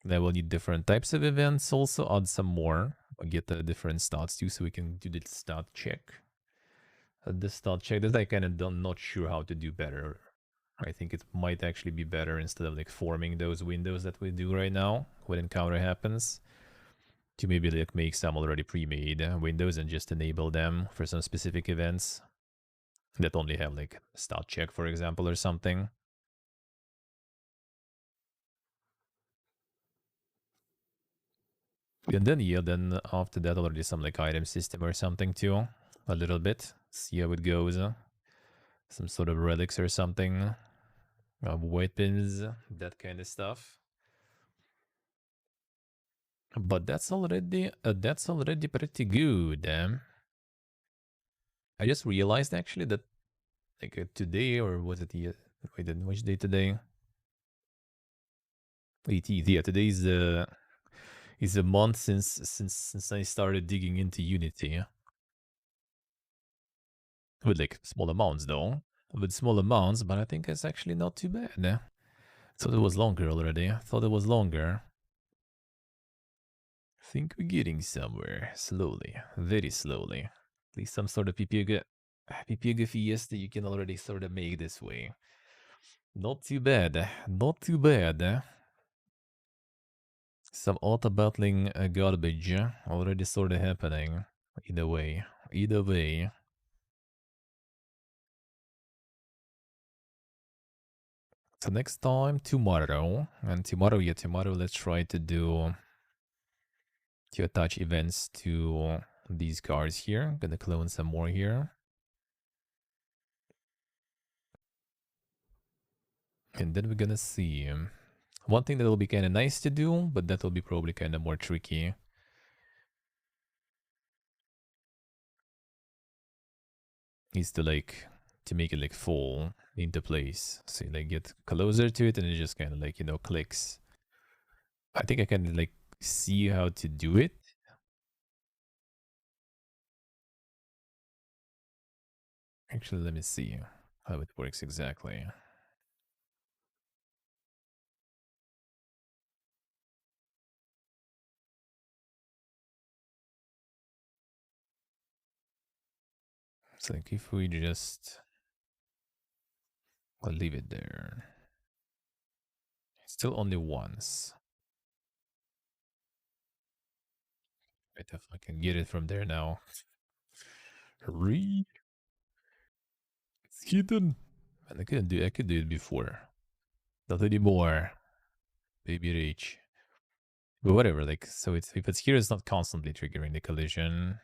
Then we'll need different types of events. Also add some more. I'll get the different stats too, so we can do the stat check. The stat check that I kind of not sure how to do better. I think it might actually be better instead of like forming those windows that we do right now when encounter happens, to maybe like make some already pre-made windows and just enable them for some specific events that only have like stat check, for example, or something. And then yeah, then after that already some like item system or something too, a little bit. See how it goes. Some sort of relics or something, weapons, that kind of stuff. But that's already pretty good. I just realized actually that like today, or was it the wait, which day today? 18th. Yeah, today is a month since I started digging into Unity. With like small amounts though. With small amounts, but I think it's actually not too bad. Thought it was longer already. Thought it was longer. Think we're getting somewhere. Slowly. Very slowly. At least some sort of PPG fiesta you can already sort of make this way. Not too bad. Not too bad. Some auto battling garbage already sort of happening. Either way. Either way. So next time, tomorrow. And tomorrow, yeah, tomorrow let's try to attach events to these cards here. Gonna clone some more here. And then we're gonna see. One thing that will be kind of nice to do, but that will be probably kind of more tricky, is to like to make it like fall into place. So you like get closer to it and it just kind of like, clicks. I think I can like see how to do it. Actually, let me see how it works exactly. It's like if we just, I'll leave it there. Still only once. Right, if I can get it from there now. Hurry! It's hidden. And I could do it before. Not anymore. Baby rage. But whatever, like, so it's if it's here, it's not constantly triggering the collision.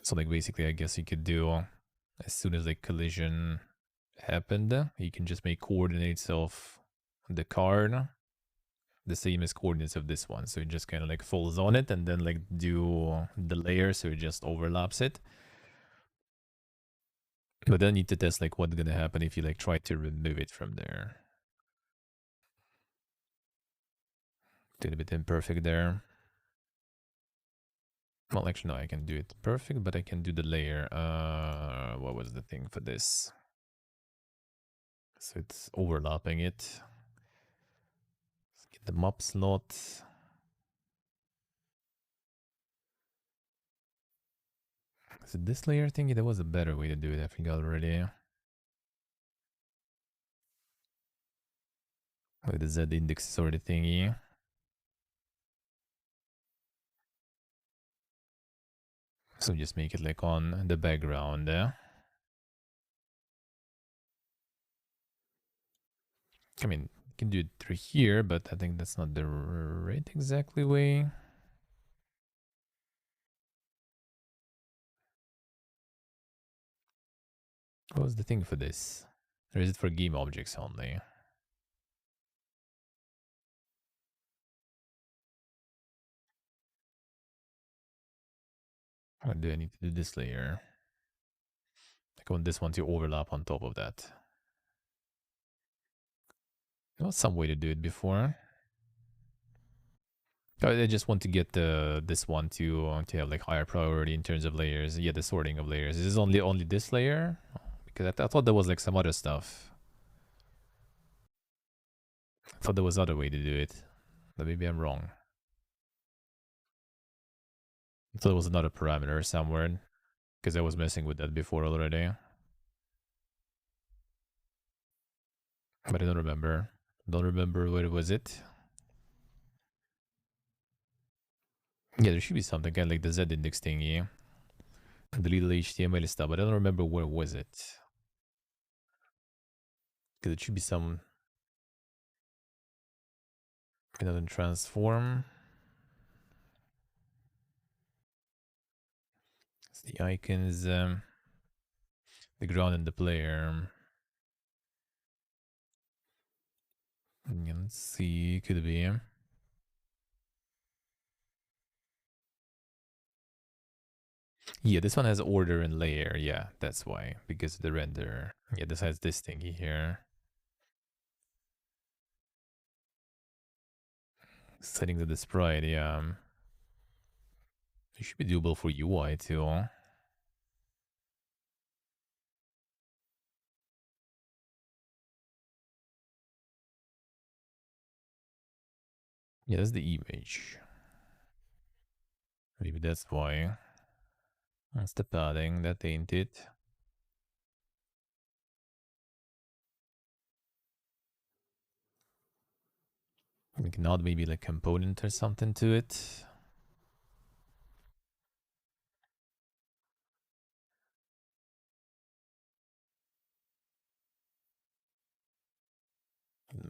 So like basically I guess you could do as soon as like collision happened, you can just make coordinates of the card the same as coordinates of this one. So it just kind of like falls on it and then like do the layer so it just overlaps it. But then you need to test like what's gonna happen if you like try to remove it from there. Did a bit imperfect there. Well, actually, no, I can do it perfect, but I can do the layer. What was the thing for this? So it's overlapping it. Let's get the map slot. Is it this layer thingy? There was a better way to do it, I forgot already. With the Z index sort of thingy. So just make it like on the background there. I mean, you can do it through here, but I think that's not the right exactly way. What was the thing for this? Or is it for game objects only? Or do I need to do this layer? I want this one to overlap on top of that. There was some way to do it before. I just want to get this one to have like higher priority in terms of layers. Yeah, the sorting of layers. Is this only this layer? Because I thought there was like some other stuff. I thought there was other way to do it, but maybe I'm wrong. I thought there was another parameter somewhere because I was messing with that before already, but I don't remember. Don't remember what it was. It. Yeah, there should be something kind of like the Z index thingy, the little HTML stuff, but I don't remember where was it. Because it should be some another transform. It's the icons, the ground and the player. Let's see, could be. Yeah, this one has order and layer. Yeah, that's why. Because of the render. Yeah, this has this thingy here. Settings of the sprite, yeah. It should be doable for UI too. Yeah, that's the image. Maybe that's why. That's the padding, that ain't it. We can add maybe like component or something to it.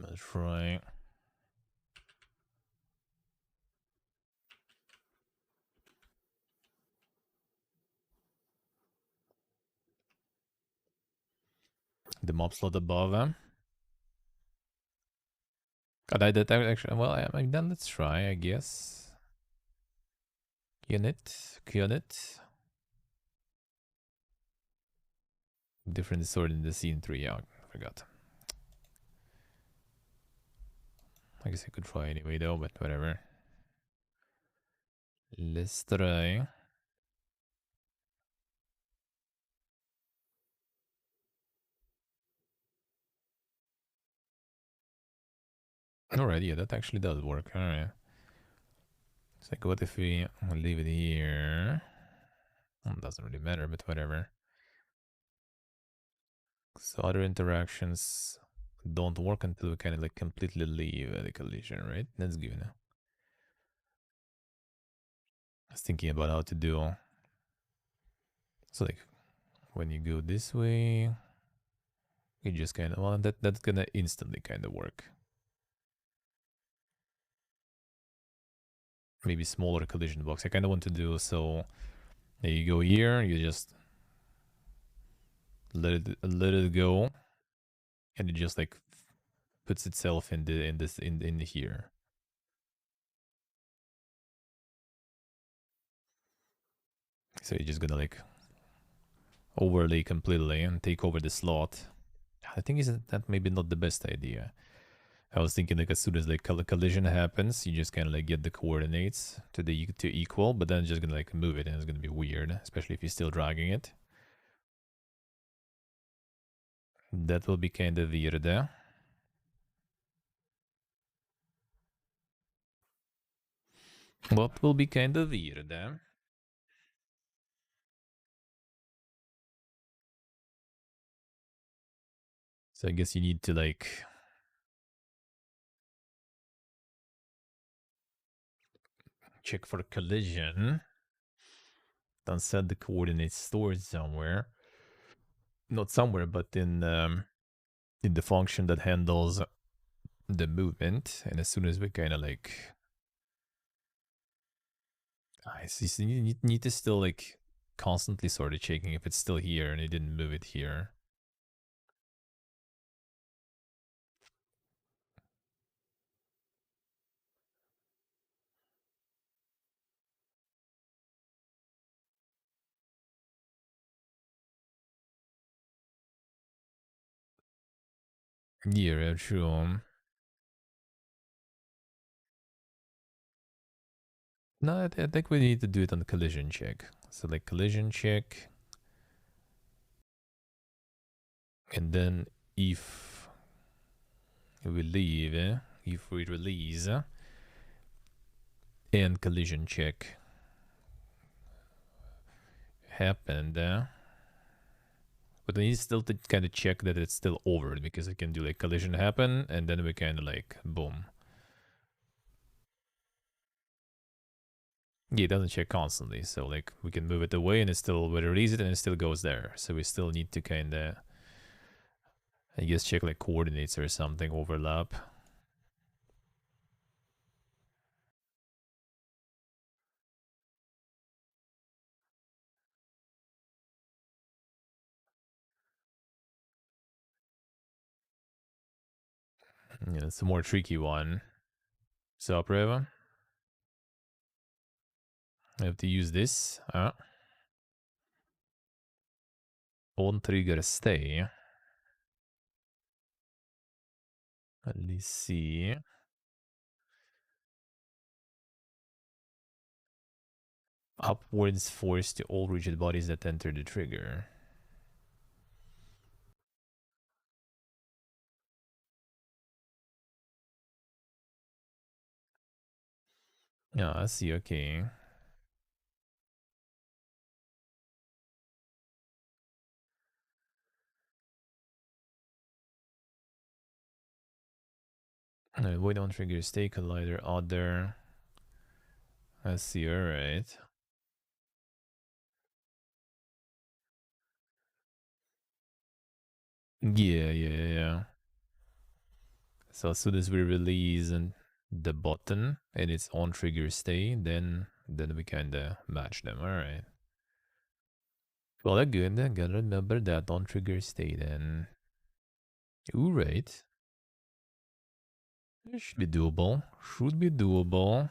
Let's try. The mob slot above. God, I did actually. Well, I mean, then let's try, I guess. Unit. Different sword in the scene 3. Yeah, I forgot. I guess I could try anyway, though, but whatever. Let's try. Alright, yeah, that actually does work. Alright. It's like, what if we leave it here? Well, it doesn't really matter, but whatever. So other interactions don't work until we kind of like completely leave the collision, right? That's good. I was thinking about how to do. So like when you go this way, you just kind of, well, that's gonna instantly kind of work. Maybe smaller collision box. I kind of want to do so. There you go here. You just let it go, and it just like puts itself in here. So you're just gonna like overlay completely and take over the slot. I think is that maybe not the best idea. I was thinking like as soon as like collision happens, you just kind of like get the coordinates to equal, but then just gonna like move it, and it's gonna be weird, especially if you're still dragging it. That will be kind of weird. What will be kind of weird. So I guess you need to like check for collision. Then set the coordinates stored somewhere. Not somewhere, but in the function that handles the movement. And as soon as we kind of like, I see, so you need to still like constantly sort of checking if it's still here and it didn't move it here. Yeah, true. No, I think we need to do it on the collision check. So like collision check, and then if we leave, if we release, and collision check happened, but we need still to kind of check that it's still over, because it can do like collision happen, and then we kind of like boom. Yeah, it doesn't check constantly, so like we can move it away and it still, we release it and it still goes there. So we still need to kind of, I guess, check like coordinates or something overlap. Yeah, it's a more tricky one. So, Preva, I have to use this. On trigger stay. Let's see. Upwards force to all rigid bodies that enter the trigger. Yeah, I see. Okay. Wait on trigger, stay collider, other. I see, alright. Yeah. So as soon as we release the button and it's on trigger stay, then we kinda match them. Alright. Well, that's good. Then gotta remember that on trigger stay then. Alright. It should be doable. Should be doable.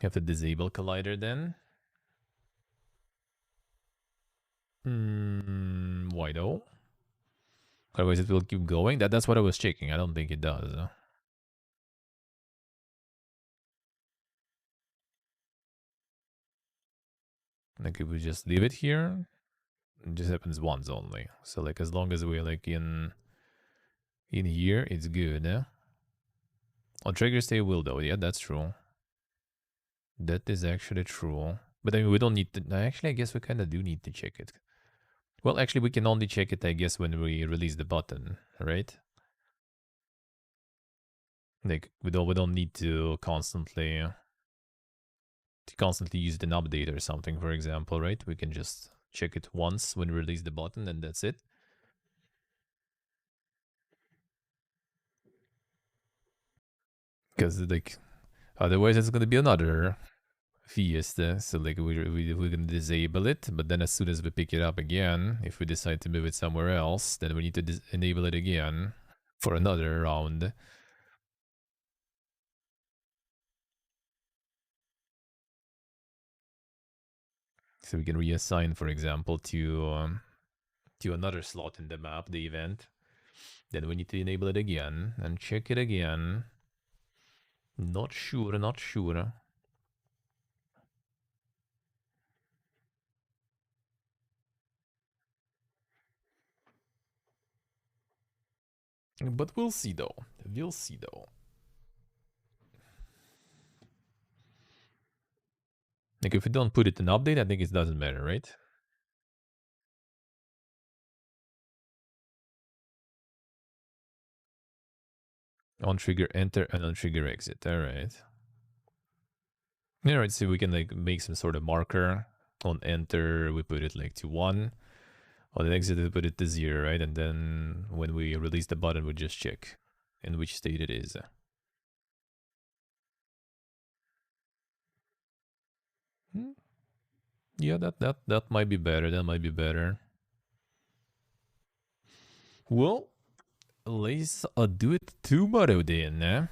Have to disable collider then. Why though? Otherwise it will keep going. That's what I was checking. I don't think it does. Like if we just leave it here, it just happens once only. So like as long as we're like in here, it's good. On trigger stay will though. Yeah, that's true. That is actually true. But I mean, we don't need to. Actually, I guess we kind of do need to check it. Well, actually, we can only check it, I guess, when we release the button, right? Like we don't need to constantly use an update or something, for example, right? We can just check it once when we release the button, and that's it. Because like otherwise, it's gonna be another Fiesta. So like we're gonna disable it, but then as soon as we pick it up again, if we decide to move it somewhere else, then we need to enable it again for another round. So we can reassign, for example, to another slot in the map, the event. Then we need to enable it again and check it again. Not sure, not sure. But we'll see though. We'll see though. Like if we don't put it in update, I think it doesn't matter, right? On trigger enter and on trigger exit. All right. Yeah, right. So we can like make some sort of marker. On enter, we put it like to 1. On exit, we put it to 0, right? And then when we release the button, we just check in which state it is. Yeah, that might be better. That might be better. Well, let's do it tomorrow then.